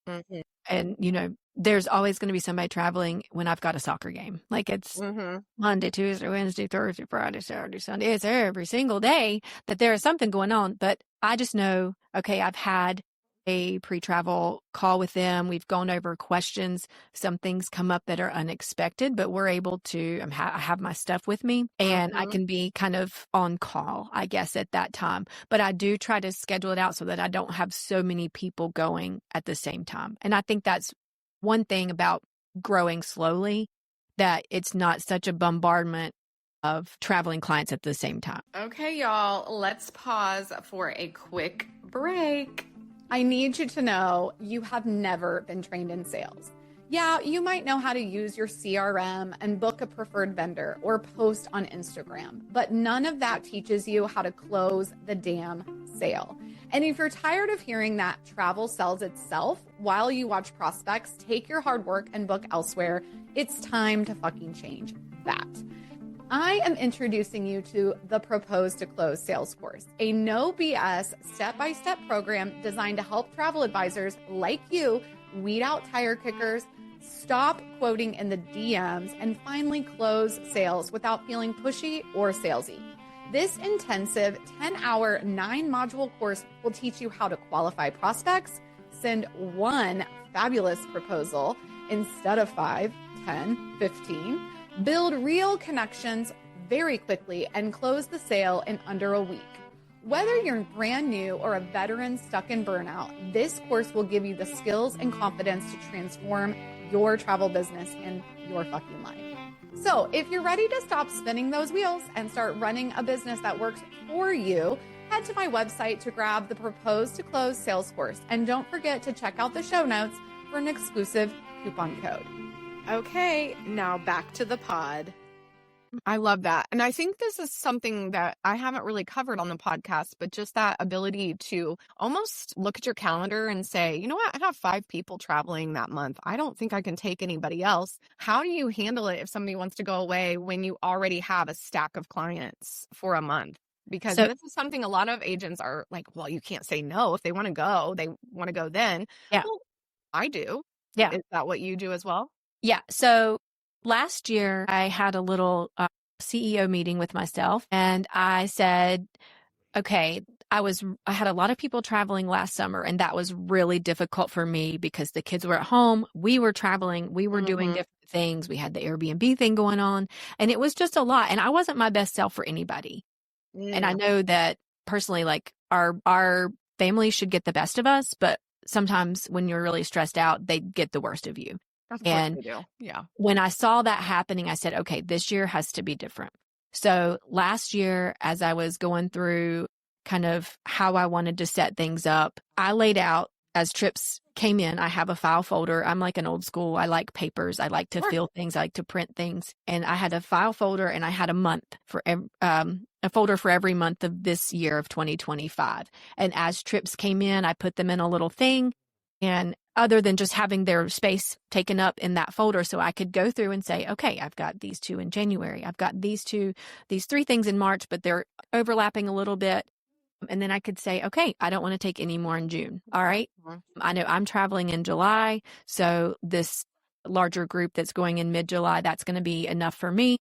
and, there's always going to be somebody traveling when I've got a soccer game. Like it's Monday, Tuesday, Wednesday, Thursday, Friday, Saturday, Sunday. It's every single day that there is something going on. But I just know, okay, I've had a pre-travel call with them. We've gone over questions. Some things come up that are unexpected, but we're able to, I have my stuff with me and I can be kind of on call, I guess, at that time. But I do try to schedule it out so that I don't have so many people going at the same time. And I think that's one thing about growing slowly, that it's not such a bombardment of traveling clients at the same time. Okay, y'all, let's pause for a quick break. I need you to know you have never been trained in sales. Yeah, you might know how to use your CRM and book a preferred vendor or post on Instagram, but none of that teaches you how to close the damn sale. And if you're tired of hearing that travel sells itself while you watch prospects take your hard work and book elsewhere, it's time to fucking change that. I am introducing you to the Propose to Close sales course, a no BS step-by-step program designed to help travel advisors like you weed out tire kickers, stop quoting in the DMs, and finally close sales without feeling pushy or salesy. This intensive 10-hour, 9-module course will teach you how to qualify prospects, send one fabulous proposal, instead of 5, 10, 15. Build real connections very quickly and close the sale in under a week. Whether you're brand new or a veteran stuck in burnout, this course will give you the skills and confidence to transform your travel business and your fucking life. So if you're ready to stop spinning those wheels and start running a business that works for you, head to my website to grab the Propose to Close sales course. And don't forget to check out the show notes for an exclusive coupon code. Okay, now back to the pod. I love that. And I think this is something that I haven't really covered on the podcast, but just that ability to almost look at your calendar and say, you know what, I have 5 people traveling that month. I don't think I can take anybody else. How do you handle it if somebody wants to go away when you already have a stack of clients for a month? Because this is something a lot of agents are like, well, you can't say no. If they want to go, they want to go then. Yeah. Well, I do. Yeah. Is that what you do as well? Yeah. So last year I had a little CEO meeting with myself, and I said, okay, I had a lot of people traveling last summer, and that was really difficult for me because the kids were at home. We were traveling. We were doing different things. We had the Airbnb thing going on, and it was just a lot. And I wasn't my best self for anybody. And I know that personally, like our family should get the best of us, but sometimes when you're really stressed out, they get the worst of you. Of course they do. Yeah. When I saw that happening, I said, okay, this year has to be different. So last year, as I was going through kind of how I wanted to set things up, I laid out as trips came in. I have a file folder. I'm like an old school. I like papers. I like to feel things. I like to print things. And I had a file folder, and I had a folder for every month of this year of 2025. And as trips came in, I put them in a little thing. And other than just having their space taken up in that folder, so I could go through and say, okay, I've got these 2 in January. I've got these 3 things in March, but they're overlapping a little bit. And then I could say, okay, I don't want to take any more in June. All right. I know I'm traveling in July. So this larger group that's going in mid-July, that's going to be enough for me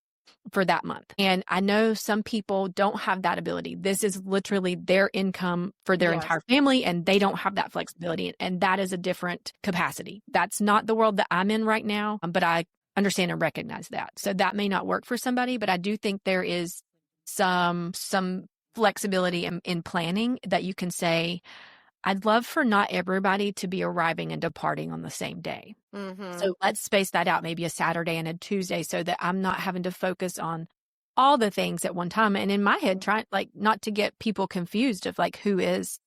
for that month. And I know some people don't have that ability. This is literally their income for their entire family, and they don't have that flexibility. And that is a different capacity. That's not the world that I'm in right now, but I understand and recognize that. So that may not work for somebody, but I do think there is some flexibility in planning that you can say, I'd love for not everybody to be arriving and departing on the same day. So let's space that out, maybe a Saturday and a Tuesday, so that I'm not having to focus on all the things at one time. And in my head, trying like not to get people confused of like who is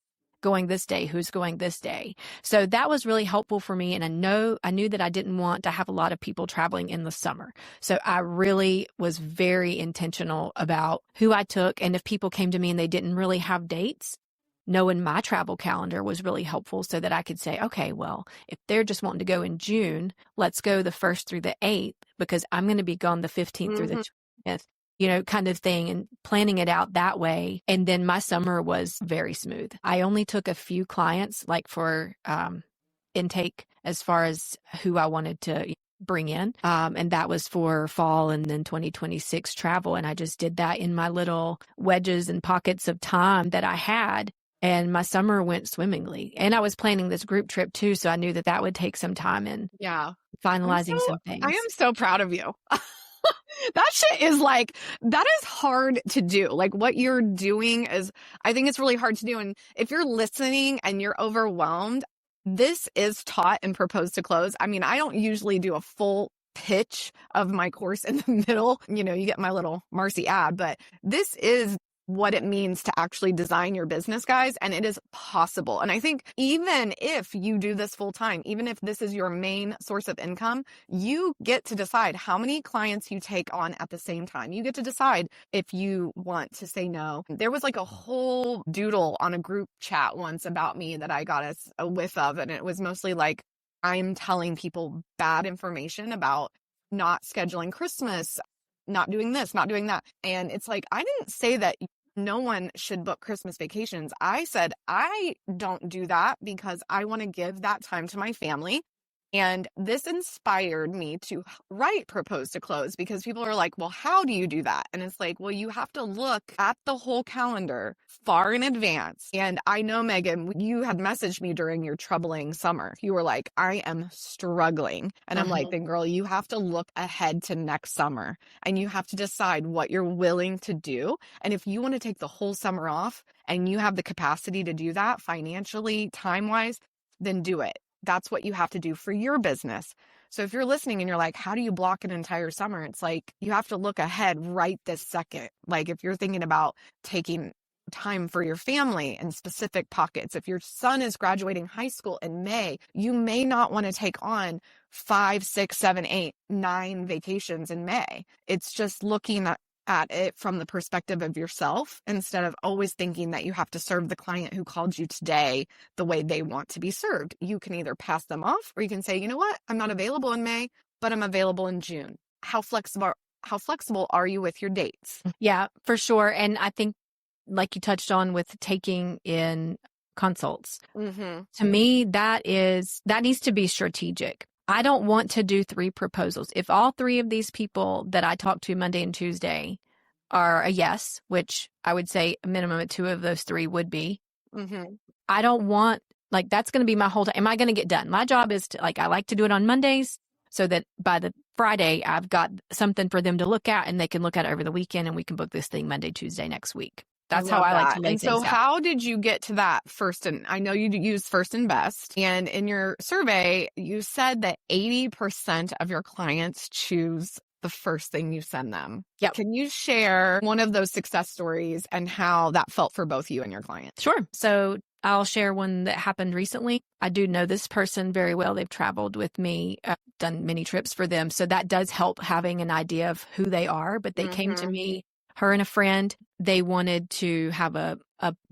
going this day, who's going this day. So that was really helpful for me. And I knew that I didn't want to have a lot of people traveling in the summer. So I really was very intentional about who I took. And if people came to me and they didn't really have dates, knowing my travel calendar was really helpful so that I could say, okay, well, if they're just wanting to go in June, let's go the 1st through the 8th because I'm going to be gone the 15th through the 20th, kind of thing, and planning it out that way. And then my summer was very smooth. I only took a few clients like for intake as far as who I wanted to bring in. And that was for fall and then 2026 travel. And I just did that in my little wedges and pockets of time that I had. And my summer went swimmingly. And I was planning this group trip too. So I knew that would take some time and finalizing some things. I am so proud of you. That shit is like, that is hard to do. Like what you're doing I think it's really hard to do. And if you're listening and you're overwhelmed, this is taught and Proposed to Close. I mean, I don't usually do a full pitch of my course in the middle. You get my little Marcie ad, but this is what it means to actually design your business, guys. And it is possible. And I think even if you do this full time, even if this is your main source of income, you get to decide how many clients you take on at the same time. You get to decide if you want to say no. There was like a whole doodle on a group chat once about me that I got a whiff of. And it was mostly like, I'm telling people bad information about not scheduling Christmas, not doing this, not doing that. And it's like, I didn't say that no one should book Christmas vacations. I said, I don't do that because I want to give that time to my family. And this inspired me to write Propose to Close, because people are like, well, how do you do that? And it's like, well, you have to look at the whole calendar far in advance. And I know, Megan, you had messaged me during your troubling summer. You were like, I am struggling. And I'm like, then girl, you have to look ahead to next summer and you have to decide what you're willing to do. And if you want to take the whole summer off and you have the capacity to do that financially, time-wise, then do it. That's what you have to do for your business. So if you're listening and you're like, how do you block an entire summer? It's like, you have to look ahead right this second. Like if you're thinking about taking time for your family in specific pockets, if your son is graduating high school in May, you may not want to take on 5, 6, 7, 8, 9 vacations in May. It's just looking at it from the perspective of yourself instead of always thinking that you have to serve the client who called you today the way they want to be served. You can either pass them off or you can say, you know what, I'm not available in May, but I'm available in June. How flexible are you with your dates? Yeah, for sure. And I think, like you touched on with taking in consults, to me, that needs to be strategic. I don't want to do 3 proposals. If all 3 of these people that I talk to Monday and Tuesday are a yes, which I would say a minimum of 2 of those 3 would be, I don't want, like, that's going to be my whole time. Am I going to get done? My job is to, like, I like to do it on Mondays so that by the Friday, I've got something for them to look at and they can look at it over the weekend and we can book this thing Monday, Tuesday next week. That's how I like to lay and things so out. How did you get to that first? And I know you use First and Best. And in your survey, you said that 80% of your clients choose the first thing you send them. Yep. Can you share one of those success stories and how that felt for both you and your clients? Sure. So I'll share one that happened recently. I do know this person very well. They've traveled with me. I've done many trips for them. So that does help having an idea of who they are. But they came to me, her and a friend. They wanted to have a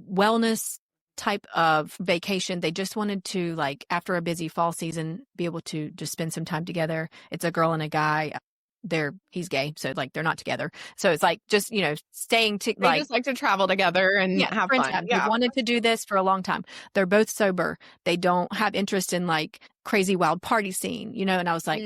wellness type of vacation. They just wanted to, like, after a busy fall season, be able to just spend some time together. It's a girl and a guy. He's gay, so like they're not together. So it's like just, staying to They just like to travel together and have fun. They've wanted to do this for a long time. They're both sober. They don't have interest in like crazy wild party scene, and I was like,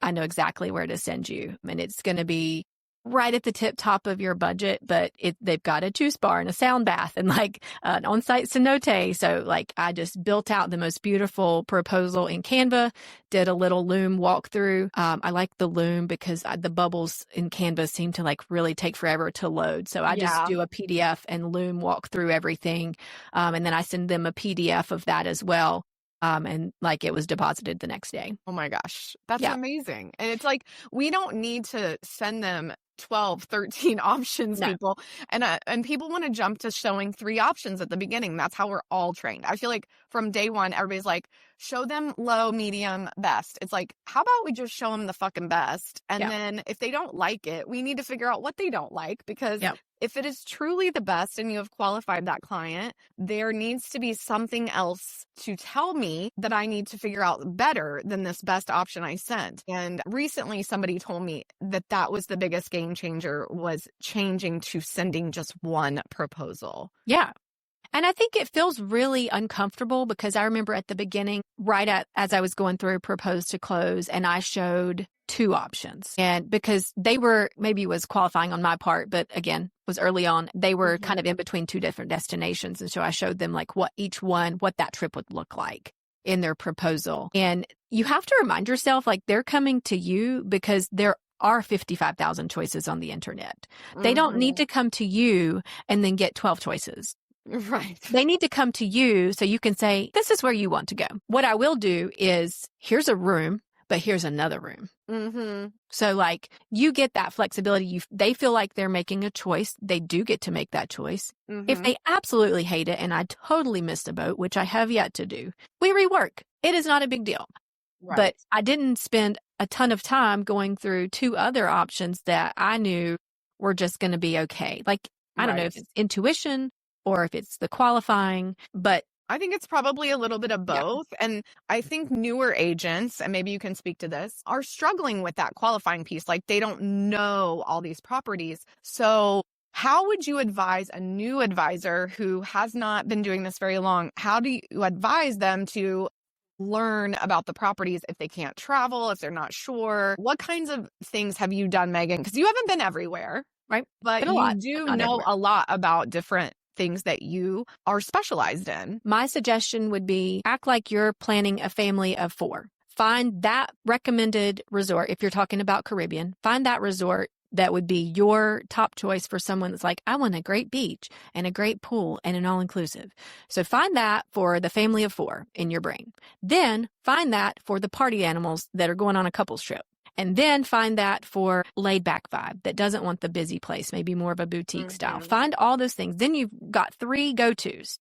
I know exactly where to send you. And it's going to be right at the tip top of your budget, but they've got a juice bar and a sound bath and like an on-site cenote. So like I just built out the most beautiful proposal in Canva, did a little Loom walkthrough. I like the Loom because the bubbles in Canva seem to like really take forever to load. So I just do a PDF and Loom walk through everything. And then I send them a PDF of that as well. And like it was deposited the next day. Oh my gosh. That's amazing. And it's like, we don't need to send them 12, 13 options, people. And people want to jump to showing 3 options at the beginning. That's how we're all trained. I feel like from day one, everybody's like, show them low, medium, best. It's like, how about we just show them the fucking best? And then if they don't like it, we need to figure out what they don't like, because if it is truly the best and you have qualified that client, there needs to be something else to tell me that I need to figure out better than this best option I sent. And recently somebody told me that was the biggest game changer, was changing to sending just one proposal. Yeah. And I think it feels really uncomfortable because I remember at the beginning, as I was going through Propose to Close, and I showed 2 options. And because maybe it was qualifying on my part, but again, was early on, they were kind of in between 2 different destinations. And so I showed them like what that trip would look like in their proposal. And you have to remind yourself, like, they're coming to you because there are 55,000 choices on the internet. They don't need to come to you and then get 12 choices. Right. They need to come to you so you can say, this is where you want to go. What I will do is, here's a room, but here's another room. So like you get that flexibility. They feel like they're making a choice. They do get to make that choice. If they absolutely hate it and I totally missed a boat, which I have yet to do, we rework. It is not a big deal. Right. But I didn't spend a ton of time going through 2 other options that I knew were just going to be okay. Like, I don't know if it's intuition or if it's the qualifying, but I think it's probably a little bit of both. And I think newer agents, and maybe you can speak to this, are struggling with that qualifying piece. Like, they don't know all these properties. So how would you advise a new advisor who has not been doing this very long? How do you advise them to learn about the properties if they can't travel, if they're not sure? What kinds of things have you done, Megan? Because you haven't been everywhere, right? But Been a you lot, do but not know everywhere. a lot about different things that you are specialized in. My suggestion would be act like you're planning a family of 4. Find that recommended resort. If you're talking about Caribbean, find that resort that would be your top choice for someone that's like, I want a great beach and a great pool and an all-inclusive. So find that for the family of 4 in your brain. Then find that for the party animals that are going on a couples trip. And then find that for laid back vibe that doesn't want the busy place, maybe more of a boutique style. Find all those things. Then you've got 3 go-tos.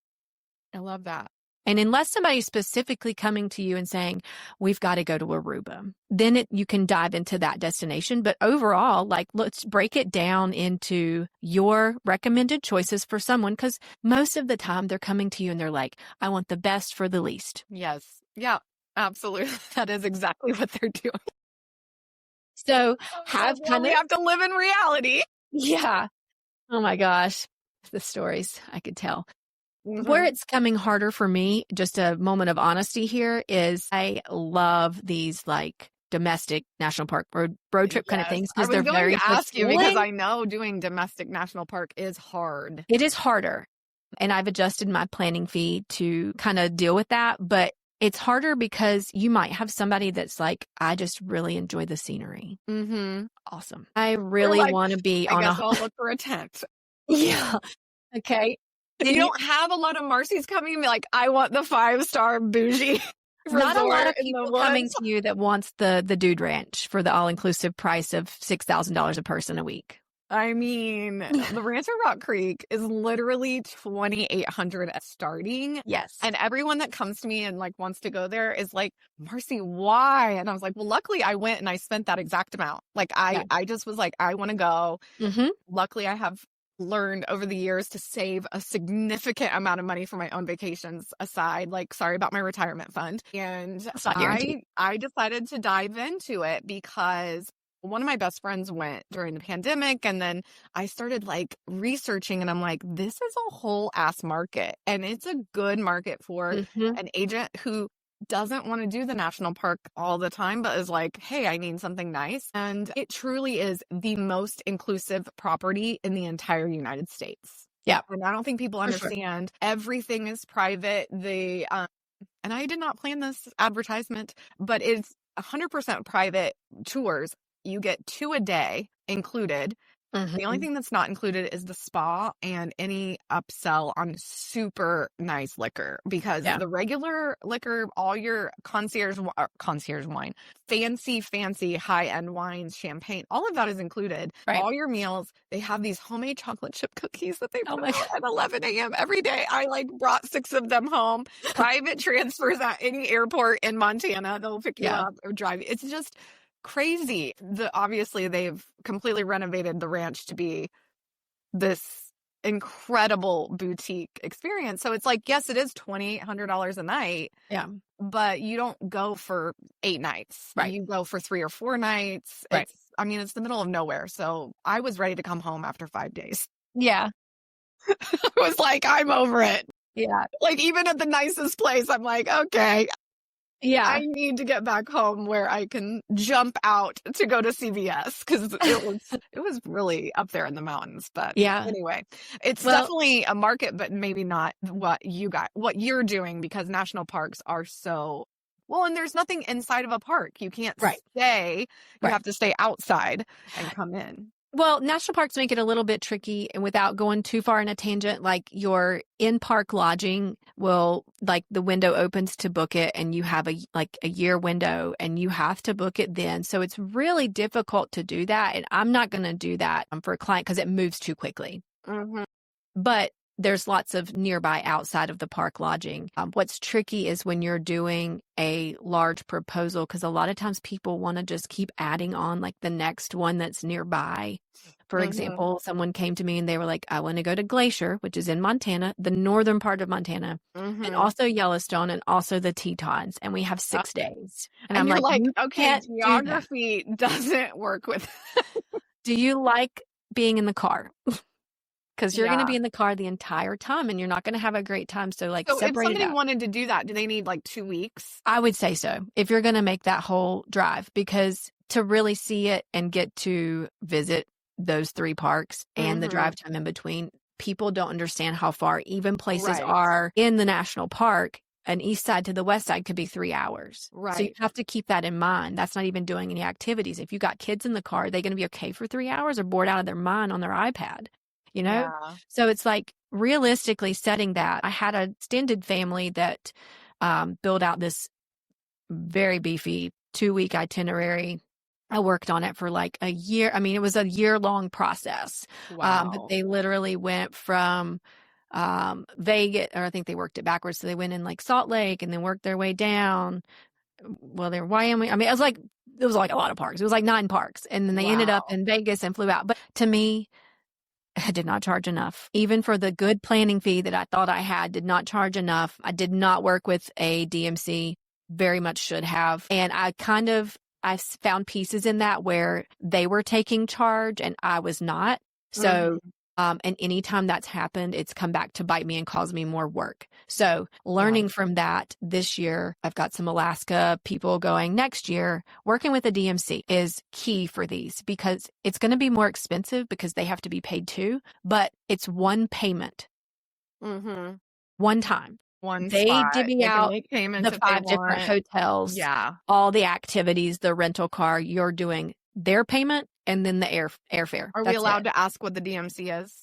I love that. And unless somebody's specifically coming to you and saying, we've got to go to Aruba, then you can dive into that destination. But overall, like, let's break it down into your recommended choices for someone, because most of the time they're coming to you and they're like, I want the best for the least. Yes. Yeah, absolutely. That is exactly what they're doing. So We have to live in reality. Yeah. Oh my gosh. The stories I could tell. Where it's coming harder for me, just a moment of honesty here, is I love these like domestic national park road trip kind of things, because they're very ask you because fulfilling. I know doing domestic national park is hard. It is harder. And I've adjusted my planning fee to kind of deal with that. But it's harder because you might have somebody that's like, I just really enjoy the scenery. Awesome. I really want to be I on guess a. I'll look for a tent. Yeah. Okay. You don't have a lot of Marcies coming and be like, I want the 5-star bougie. Not a lot of resort in the people coming woods. to you that wants the dude ranch for the all-inclusive price of $6,000 a person a week. I mean, the ranch in Rock Creek is literally $2,800 starting. Yes. And everyone that comes to me and like wants to go there is like, Marcie, why? And I was like, well, luckily I went and I spent that exact amount. Like I just was like, I want to go. Luckily I have learned over the years to save a significant amount of money for my own vacations aside. Like, sorry about my retirement fund. And I decided to dive into it because one of my best friends went during the pandemic, and then I started like researching, and I'm like, this is a whole ass market, and it's a good market for an agent who doesn't want to do the national park all the time, but is like, hey, I need something nice. And it truly is the most inclusive property in the entire United States. Yeah. And I don't think people understand. Everything is private. And I did not plan this advertisement, but it's 100% private tours. You get 2 a day included. The only thing that's not included is the spa and any upsell on super nice liquor, because the regular liquor, all your concierge wine, fancy high-end wines, champagne, all of that is included. Right. All your meals, they have these homemade chocolate chip cookies that they put at 11 a.m. every day. I like brought 6 of them home. Private transfers at any airport in Montana. They'll pick you up or drive you. It's just crazy. Obviously they've completely renovated the ranch to be this incredible boutique experience. So it's like, yes, it is $2,800 a night. Yeah. But you don't go for 8 nights. Right. You go for 3 or 4 nights. Right. It's the middle of nowhere. So I was ready to come home after 5 days. Yeah. I was like, I'm over it. Yeah. Like, even at the nicest place, I'm like, okay. Yeah. I need to get back home where I can jump out to go to CVS, because it was really up there in the mountains. But anyway, it's definitely a market, but maybe not what you're doing, because national parks are so well, and there's nothing inside of a park. You can't stay. You have to stay outside and come in. Well, national parks make it a little bit tricky, and without going too far in a tangent, like your in-park lodging will, like, the window opens to book it, and you have a year window, and you have to book it then. So it's really difficult to do that, and I'm not going to do that for a client because it moves too quickly. But there's lots of nearby outside of the park lodging. What's tricky is when you're doing a large proposal, because a lot of times people want to just keep adding on like the next one that's nearby. For example, someone came to me and they were like, I want to go to Glacier, which is in Montana, the northern part of Montana, and also Yellowstone, and also the Tetons. And we have 6 days. And I'm like, okay, geography doesn't work with. Do you like being in the car? because you're going to be in the car the entire time and you're not going to have a great time. So like So if separate it somebody out. wanted to do that, do they need like 2 weeks? I would say so if you're going to make that whole drive, because to really see it and get to visit those 3 parks and the drive time in between, people don't understand how far even places are in the national park. An east side to the west side could be 3 hours. Right. So you have to keep that in mind. That's not even doing any activities. If you got kids in the car, are they going to be okay for 3 hours or bored out of their mind on their iPad? You know? Yeah. So it's like realistically setting that. I had a extended family that built out this very beefy 2-week itinerary. I worked on it for like a year. I mean, it was a year-long process. Wow. But they literally went from Vegas, or I think they worked it backwards. So they went in like Salt Lake and then worked their way down. Well, they're Wyoming. I mean, it was like a lot of parks. It was like 9 parks. And then they ended up in Vegas and flew out. But to me, I did not charge enough. Even for the good planning fee that I thought I had, did not charge enough. I did not work with a DMC, very much should have. And I found pieces in that where they were taking charge and I was not. So, and anytime that's happened, it's come back to bite me and cause me more work. So learning from that this year, I've got some Alaska people going next year. Working with a DMC is key for these because it's going to be more expensive because they have to be paid too, but it's one payment, one time. They divvy out the 5 different hotels, all the activities, the rental car, you're doing their payment and then the airfare. Are we allowed to ask what the DMC is?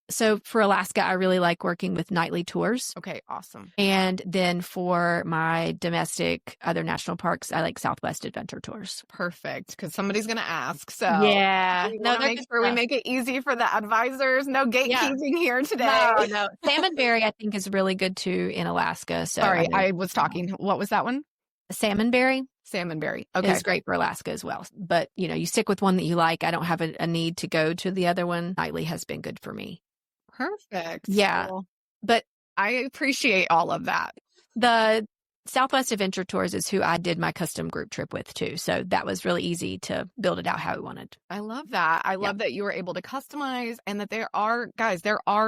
So for Alaska, I really like working with nightly tours. Okay, awesome. And then for my domestic other national parks, I like Southwest Adventure Tours. Perfect, because somebody's going to ask. So yeah, we want to make sure we make it easy for the advisors. No gatekeeping here today. No. Salmonberry, I think, is really good too in Alaska. So sorry, I was talking. What was that one? Salmonberry. Salmonberry. Okay. Is great for Alaska as well. But, you stick with one that you like. I don't have a need to go to the other one. Nightly has been good for me. Perfect. Yeah. Well, but I appreciate all of that. The Southwest Adventure Tours is who I did my custom group trip with too. So that was really easy to build it out how we wanted. I love that. I love that you were able to customize and that there are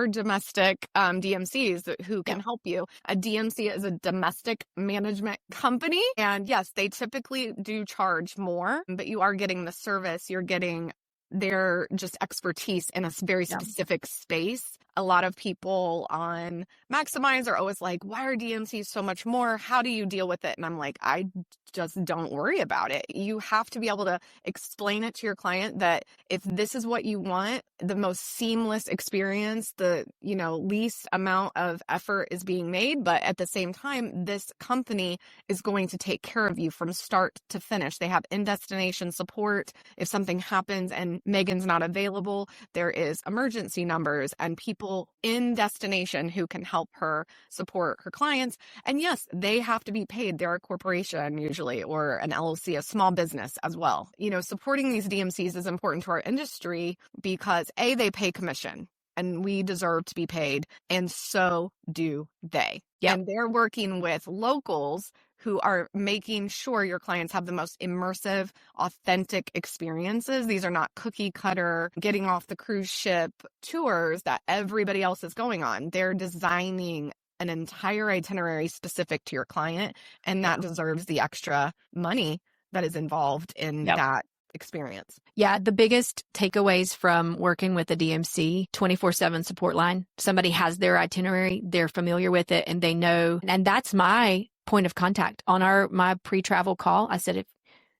domestic DMCs who can help you. A DMC is a domestic management company. And yes, they typically do charge more, but you are getting the service. You're getting their just expertise in a very specific space. A lot of people on Maximize are always like, why are DMCs so much more? How do you deal with it? And I'm like, I just don't worry about it. You have to be able to explain it to your client that if this is what you want, the most seamless experience, the least amount of effort is being made. But at the same time, this company is going to take care of you from start to finish. They have in-destination support. If something happens and Megan's not available, there is emergency numbers and people in destination who can help her support her clients. And yes, they have to be paid. They're a corporation usually, or an LLC, a small business as well. Supporting these DMCs is important to our industry because A, they pay commission and we deserve to be paid. And so do they. Yep. And they're working with locals who are making sure your clients have the most immersive, authentic experiences. These are not cookie cutter, getting off the cruise ship tours that everybody else is going on. They're designing an entire itinerary specific to your client, and that deserves the extra money that is involved in that experience. Yeah, the biggest takeaways from working with the DMC 24/7 support line. Somebody has their itinerary, they're familiar with it, and they know. And that's my point of contact on my pre-travel call. I said, if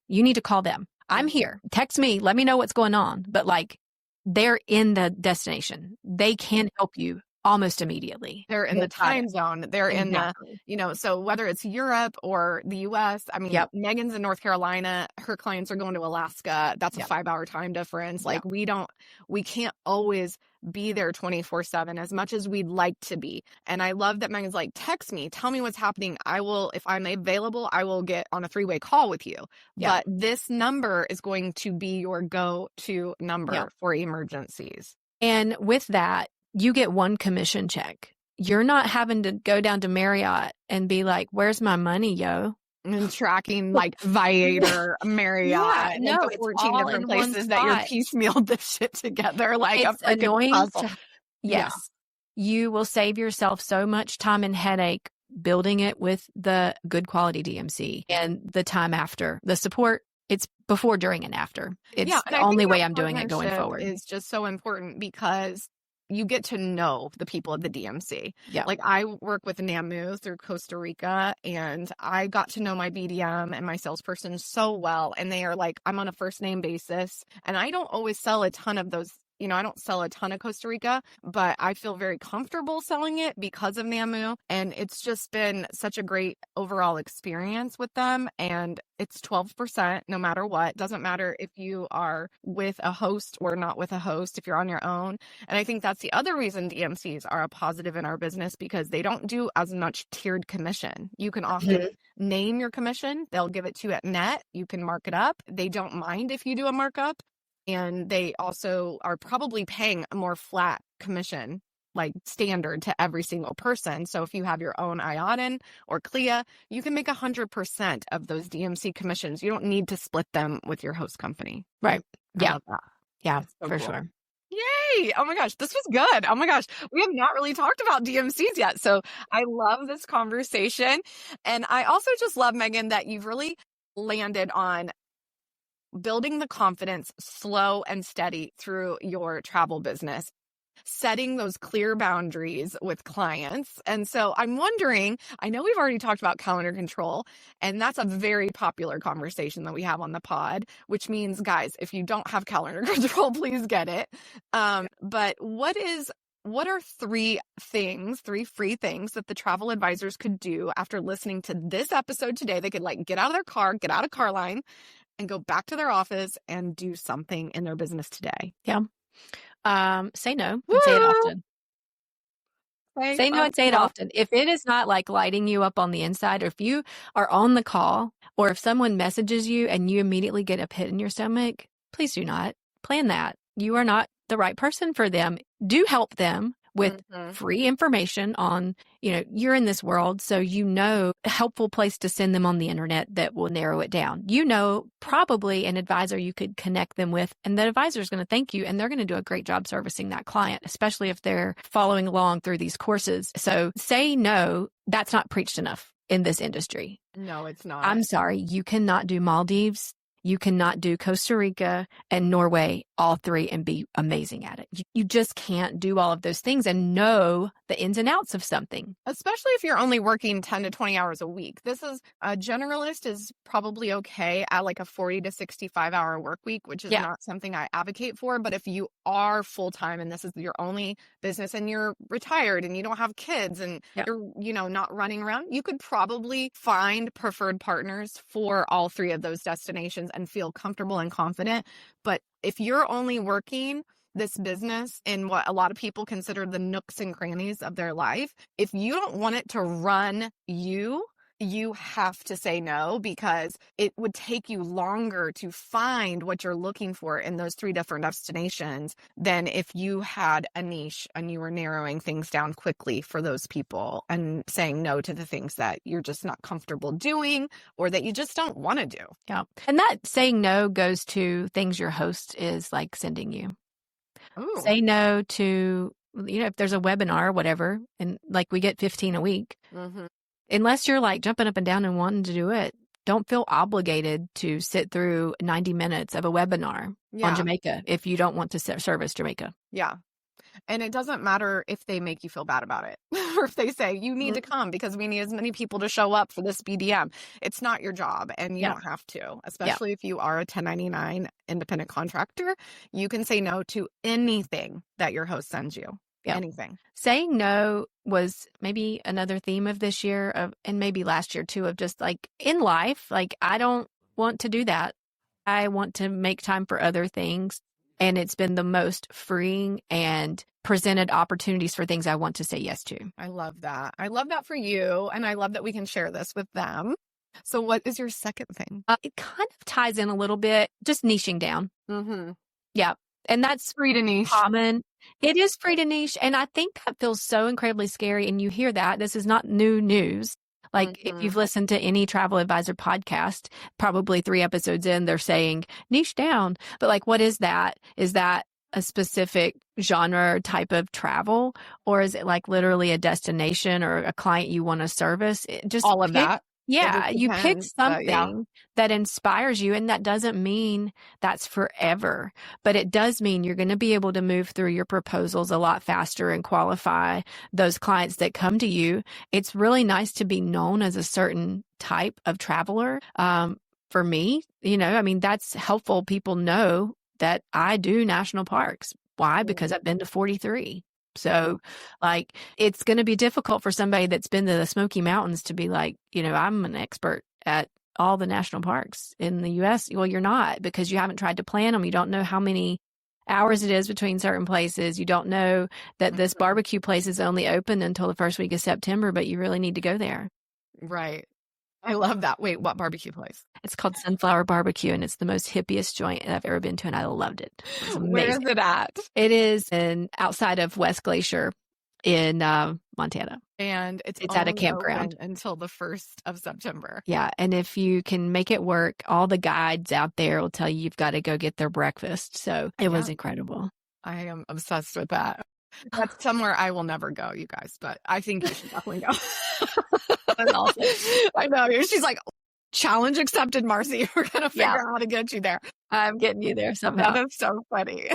you need to call them, I'm here. Text me, let me know what's going on. But they're in the destination. They can help you almost immediately. They're in the time zone. They're in the, so whether it's Europe or the US, I mean, Megan's in North Carolina, her clients are going to Alaska. That's a 5-hour time difference. We can't always be there 24/7 as much as we'd like to be. And I love that Megan's like, text me, tell me what's happening. If I'm available, I will get on a 3-way call with you. But this number is going to be your go-to number for emergencies. And with that, you get one commission check. You're not having to go down to Marriott and be like, where's my money, yo? And tracking Viator, Marriott, and 14 different places that you're piecemealed this shit together like it's a freaking puzzle. Yes. You will save yourself so much time and headache building it with the good quality DMC and the time after. The support, it's before, during, and after. It's and the I only think way that I'm doing it going partnership forward. is just so important because you get to know the people at the DMC. Yeah. Like I work with NAMU through Costa Rica, and I got to know my BDM and my salesperson so well. And they are like, I'm on a first name basis. And I don't always sell a ton of those. I don't sell a ton of Costa Rica, but I feel very comfortable selling it because of NAMU. And it's just been such a great overall experience with them. And it's 12% no matter what. Doesn't matter if you are with a host or not with a host, if you're on your own. And I think that's the other reason DMCs are a positive in our business, because they don't do as much tiered commission. You can often name your commission. They'll give it to you at net. You can mark it up. They don't mind if you do a markup. And they also are probably paying a more flat commission, like standard to every single person. So if you have your own Iodin or Clea, you can make 100% of those DMC commissions. You don't need to split them with your host company. Right. I love that. Yeah, So for cool. sure. Yay! Oh my gosh, this was good. Oh my gosh, we have not really talked about DMCs yet. So I love this conversation. And I also just love, Megan, that you've really landed on building the confidence slow and steady through your travel business, setting those clear boundaries with clients. And so I'm wondering, I know we've already talked about calendar control, and that's a very popular conversation that we have on the pod, which means, guys, if you don't have calendar control, please get it. But what are three free things that the travel advisors could do after listening to this episode today? They could get out of their car, get out of Carline, and go back to their office and do something in their business today. Yeah. Say no and say it often. Say no and say it often. If it is not lighting you up on the inside, or if you are on the call, or if someone messages you and you immediately get a pit in your stomach, please do not plan that. You are not the right person for them. Do help them with free information on, you're in this world, so a helpful place to send them on the internet that will narrow it down. Probably an advisor you could connect them with, and the advisor is going to thank you, and they're going to do a great job servicing that client, especially if they're following along through these courses. So say no, that's not preached enough in this industry. No, it's not. I'm sorry, you cannot do Maldives. You cannot do Costa Rica and Norway, all three, and be amazing at it. You just can't do all of those things and know the ins and outs of something. Especially if you're only working 10 to 20 hours a week. A generalist is probably okay at a 40 to 65 hour work week, which is not something I advocate for. But if you are full-time and this is your only business and you're retired and you don't have kids and you're, not running around, you could probably find preferred partners for all three of those destinations and feel comfortable and confident. But if you're only working this business in what a lot of people consider the nooks and crannies of their life, if you don't want it to run you have to say no, because it would take you longer to find what you're looking for in those three different destinations than if you had a niche and you were narrowing things down quickly for those people and saying no to the things that you're just not comfortable doing or that you just don't want to do. Yeah. And that saying no goes to things your host is sending you. Ooh. Say no to, if there's a webinar or whatever, and we get 15 a week. Unless you're jumping up and down and wanting to do it, don't feel obligated to sit through 90 minutes of a webinar on Jamaica if you don't want to service Jamaica. Yeah. And it doesn't matter if they make you feel bad about it or if they say you need to come because we need as many people to show up for this BDM. It's not your job and you don't have to, especially if you are a 1099 independent contractor. You can say no to anything that your host sends you. Anything. Saying no was maybe another theme of this year and maybe last year too, of just in life, I don't want to do that. I want to make time for other things. And it's been the most freeing and presented opportunities for things I want to say yes to. I love that. I love that for you. And I love that we can share this with them. So what is your second thing? It kind of ties in a little bit, just niching down. Yeah. And that's free to niche. Common. It is free to niche. And I think that feels so incredibly scary. And you hear that. This is not new news. If you've listened to any travel advisor podcast, probably 3 episodes in, they're saying niche down. But what is that? Is that a specific genre or type of travel, or is it like literally a destination or a client you want to service? Just All of that. Yeah, you pick depends, but something that inspires you, and that doesn't mean that's forever, but it does mean you're going to be able to move through your proposals a lot faster and qualify those clients that come to you. It's really nice to be known as a certain type of traveler. For me, I mean, that's helpful. People know that I do national parks. Why? Because I've been to 43. So like, it's going to be difficult for somebody that's been to the Smoky Mountains to be like, I'm an expert at all the national parks in the US. Well, you're not, because you haven't tried to plan them. You don't know how many hours it is between certain places. You don't know that this barbecue place is only open until the first week of September, but you really need to go there. Right. I love that. Wait, what barbecue place? It's called Sunflower Barbecue, and it's the most hippiest joint I've ever been to, and I loved it. It was amazing. Where is it at? It is outside of West Glacier in Montana. And it's at a campground until the 1st of September. Yeah, and if you can make it work, all the guides out there will tell you you've got to go get their breakfast. So it was incredible. I am obsessed with that. That's somewhere I will never go, you guys, but I think you should definitely go. That's awesome. I know. She's like, challenge accepted, Marcie. We're going to figure out how to get you there. I'm getting you there somehow. That is so funny.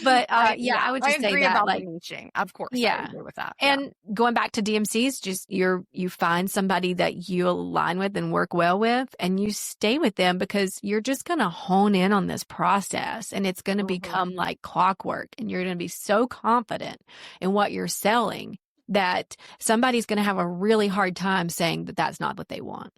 But I would just say agree that, about like, the niching. Of course, yeah, I agree with that. And going back to DMCs, just you find somebody that you align with and work well with, and you stay with them because you're just going to hone in on this process, and it's going to become like clockwork, and you're going to be so confident in what you're selling that somebody's going to have a really hard time saying that that's not what they want.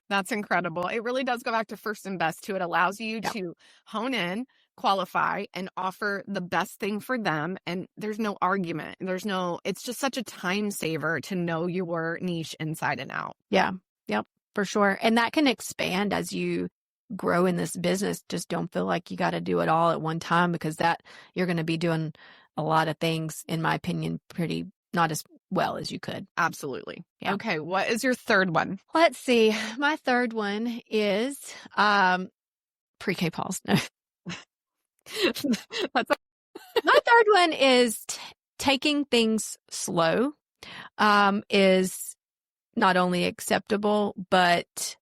That's incredible. It really does go back to first and best too. It allows you to hone in, qualify, and offer the best thing for them. And there's no argument. It's just such a time saver to know your niche inside and out. Yeah. Yep. For sure. And that can expand as you grow in this business. Just don't feel like you got to do it all at one time, because you're going to be doing a lot of things, in my opinion, not as well as you could. Absolutely. Yeah. Okay. What is your third one? Let's see. My third one is pre-K pause. No. My third one is taking things slow is not only acceptable, but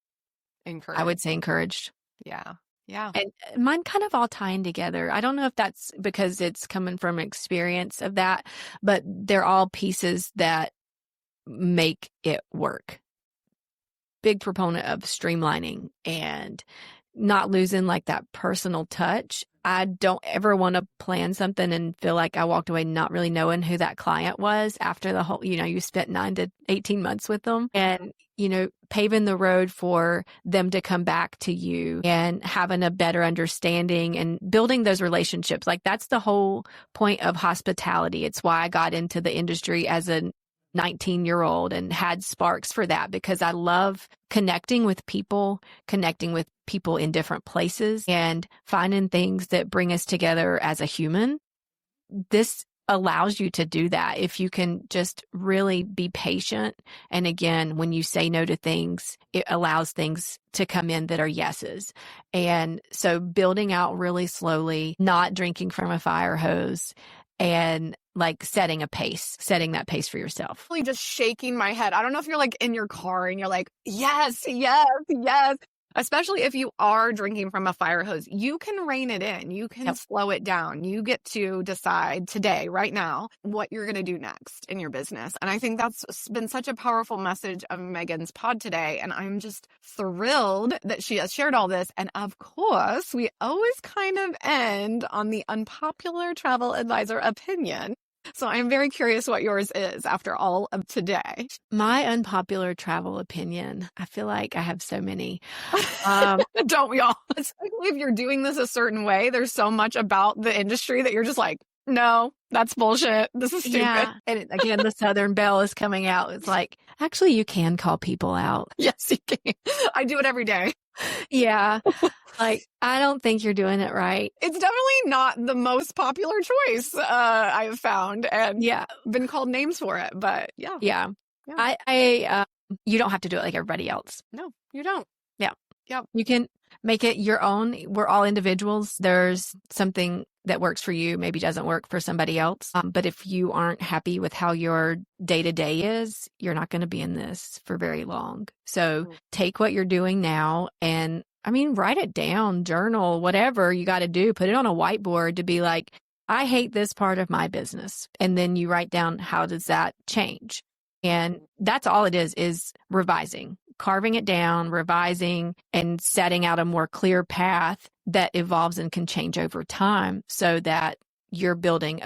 I would say encouraged. Yeah. Yeah. And mine kind of all tying together. I don't know if that's because it's coming from experience of that, but they're all pieces that make it work. Big proponent of streamlining and not losing like that personal touch. I don't ever want to plan something and feel like I walked away not really knowing who that client was after the whole, you spent 9 to 18 months with them, and, paving the road for them to come back to you and having a better understanding and building those relationships. Like, that's the whole point of hospitality. It's why I got into the industry as a 19-year-old and had sparks for that, because I love connecting with people in different places and finding things that bring us together as a human. This allows you to do that if you can just really be patient. And again, when you say no to things, it allows things to come in that are yeses. And so building out really slowly, not drinking from a fire hose, and like setting that pace for yourself. Really just shaking my head. I don't know if you're like in your car and you're like, yes, yes, yes. Especially if you are drinking from a fire hose, you can rein it in. You can slow it down. You get to decide today, right now, what you're going to do next in your business. And I think that's been such a powerful message of Megan's pod today. And I'm just thrilled that she has shared all this. And of course, we always kind of end on the unpopular travel advisor opinion. So I'm very curious what yours is after all of today. My unpopular travel opinion, I feel like I have so many. Don't we all? Especially if you're doing this a certain way, there's so much about the industry that you're just like, no, that's bullshit. This is stupid. Yeah. And again, the Southern Belle is coming out. It's like, actually, you can call people out. Yes, you can. I do it every day. Yeah. Like, I don't think you're doing it right. It's definitely not the most popular choice I have found, and been called names for it. But yeah. I you don't have to do it like everybody else. No, you don't. Yeah. Yep. You can make it your own. We're all individuals. There's something that works for you, maybe doesn't work for somebody else. But if you aren't happy with how your day-to-day is, you're not going to be in this for very long. So take what you're doing now and write it down, journal, whatever you got to do, put it on a whiteboard to be like, I hate this part of my business. And then you write down, how does that change? And that's all it is revising, carving it down, revising, and setting out a more clear path that evolves and can change over time so that you're building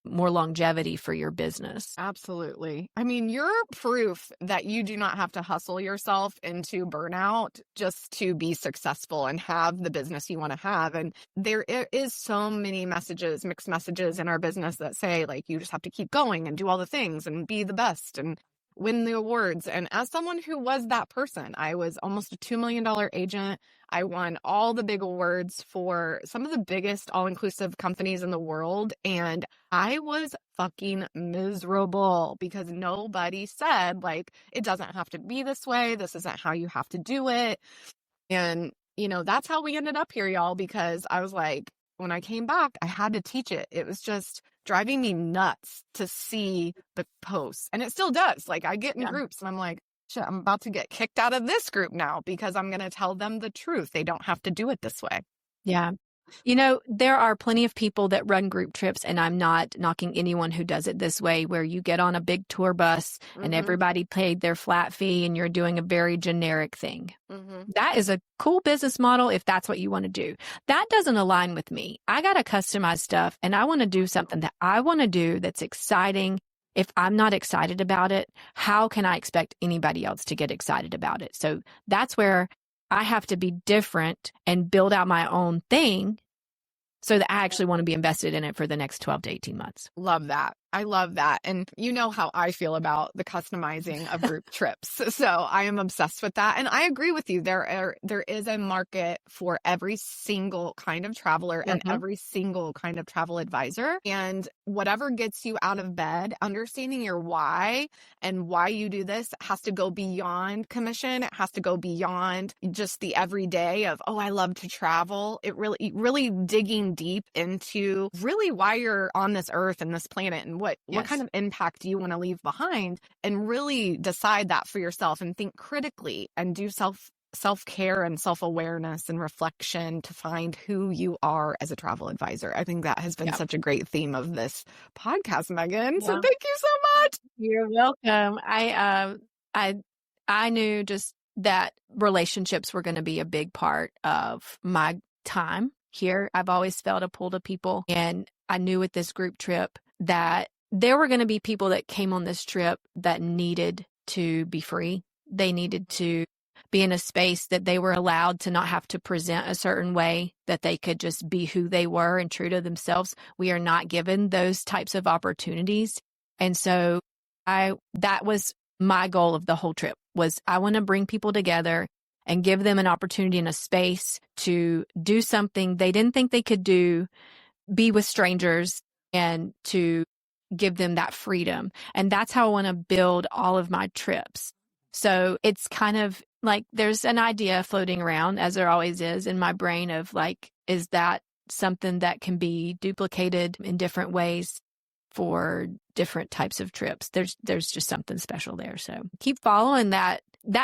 more longevity for your business. Absolutely. You're proof that you do not have to hustle yourself into burnout just to be successful and have the business you want to have. And there is so many mixed messages in our business that say, like, you just have to keep going and do all the things and be the best and win the awards. And as someone who was that person, I was almost a $2 million agent. I won all the big awards for some of the biggest all-inclusive companies in the world. And I was fucking miserable because nobody said, like, it doesn't have to be this way. This isn't how you have to do it. And, that's how we ended up here, y'all, because I was like, when I came back, I had to teach it. It was just driving me nuts to see the posts. And it still does. Like, I get in groups and I'm like, shit, I'm about to get kicked out of this group now because I'm going to tell them the truth. They don't have to do it this way. Yeah. There are plenty of people that run group trips, and I'm not knocking anyone who does it this way, where you get on a big tour bus and everybody paid their flat fee and you're doing a very generic thing. That is a cool business model if that's what you want to do. That doesn't align with me. I got to customize stuff, and I want to do something that I want to do that's exciting. If I'm not excited about it, how can I expect anybody else to get excited about it? So that's where I have to be different and build out my own thing so that I actually want to be invested in it for the next 12 to 18 months. Love that. I love that. And you know how I feel about the customizing of group trips. So I am obsessed with that. And I agree with you. There is a market for every single kind of traveler and every single kind of travel advisor. And whatever gets you out of bed, understanding your why and why you do this has to go beyond commission. It has to go beyond just the everyday of, oh, I love to travel. It really digging deep into really why you're on this earth and this planet and what kind of impact do you want to leave behind, and really decide that for yourself and think critically and do self-care and self-awareness and reflection to find who you are as a travel advisor. I think that has been such a great theme of this podcast, Megan. So thank you so much. You're welcome. I knew just that relationships were going to be a big part of my time here. I've always felt a pull to people, and I knew with this group trip that there were going to be people that came on this trip that needed to be free. They needed to be in a space that they were allowed to not have to present a certain way, that they could just be who they were and true to themselves. We are not given those types of opportunities. And so that was my goal of the whole trip, was I want to bring people together and give them an opportunity and a space to do something they didn't think they could do, be with strangers, and to give them that freedom. And that's how I want to build all of my trips. So it's kind of like there's an idea floating around, as there always is in my brain, of like, is that something that can be duplicated in different ways for different types of trips? There's just something special there. So keep following that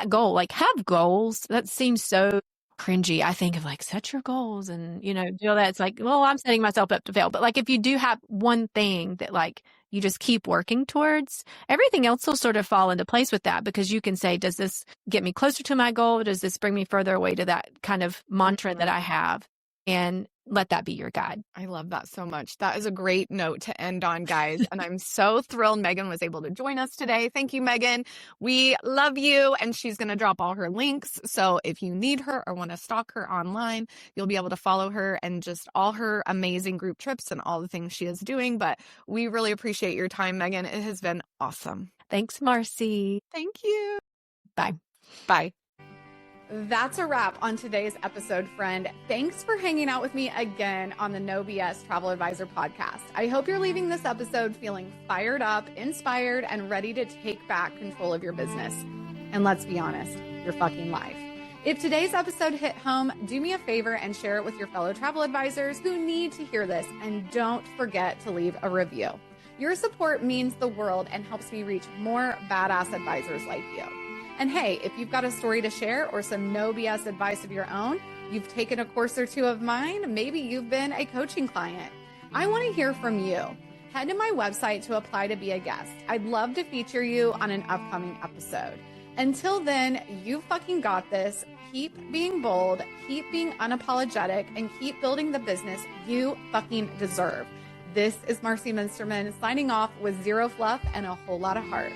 goal. Like, have goals. That seems so cringy. I think of like, set your goals and, do all that. It's like, well, I'm setting myself up to fail. But like, if you do have one thing that like you just keep working towards, everything else will sort of fall into place with that, because you can say, does this get me closer to my goal? Does this bring me further away to that kind of mantra that I have? And let that be your guide. I love that so much. That is a great note to end on, guys. And I'm so thrilled Megan was able to join us today. Thank you, Megan. We love you. And she's going to drop all her links. So if you need her or want to stalk her online, you'll be able to follow her and just all her amazing group trips and all the things she is doing. But we really appreciate your time, Megan. It has been awesome. Thanks, Marcie. Thank you. Bye. Bye. That's a wrap on today's episode, friend. Thanks for hanging out with me again on the No BS Travel Advisor podcast. I hope you're leaving this episode feeling fired up, inspired, and ready to take back control of your business. And let's be honest, your fucking life. If today's episode hit home, do me a favor and share it with your fellow travel advisors who need to hear this. And don't forget to leave a review. Your support means the world and helps me reach more badass advisors like you. And hey, if you've got a story to share or some no BS advice of your own, you've taken a course or two of mine, maybe you've been a coaching client, I want to hear from you. Head to my website to apply to be a guest. I'd love to feature you on an upcoming episode. Until then, you fucking got this. Keep being bold, keep being unapologetic, and keep building the business you fucking deserve. This is Marcie Muensterman signing off with zero fluff and a whole lot of heart.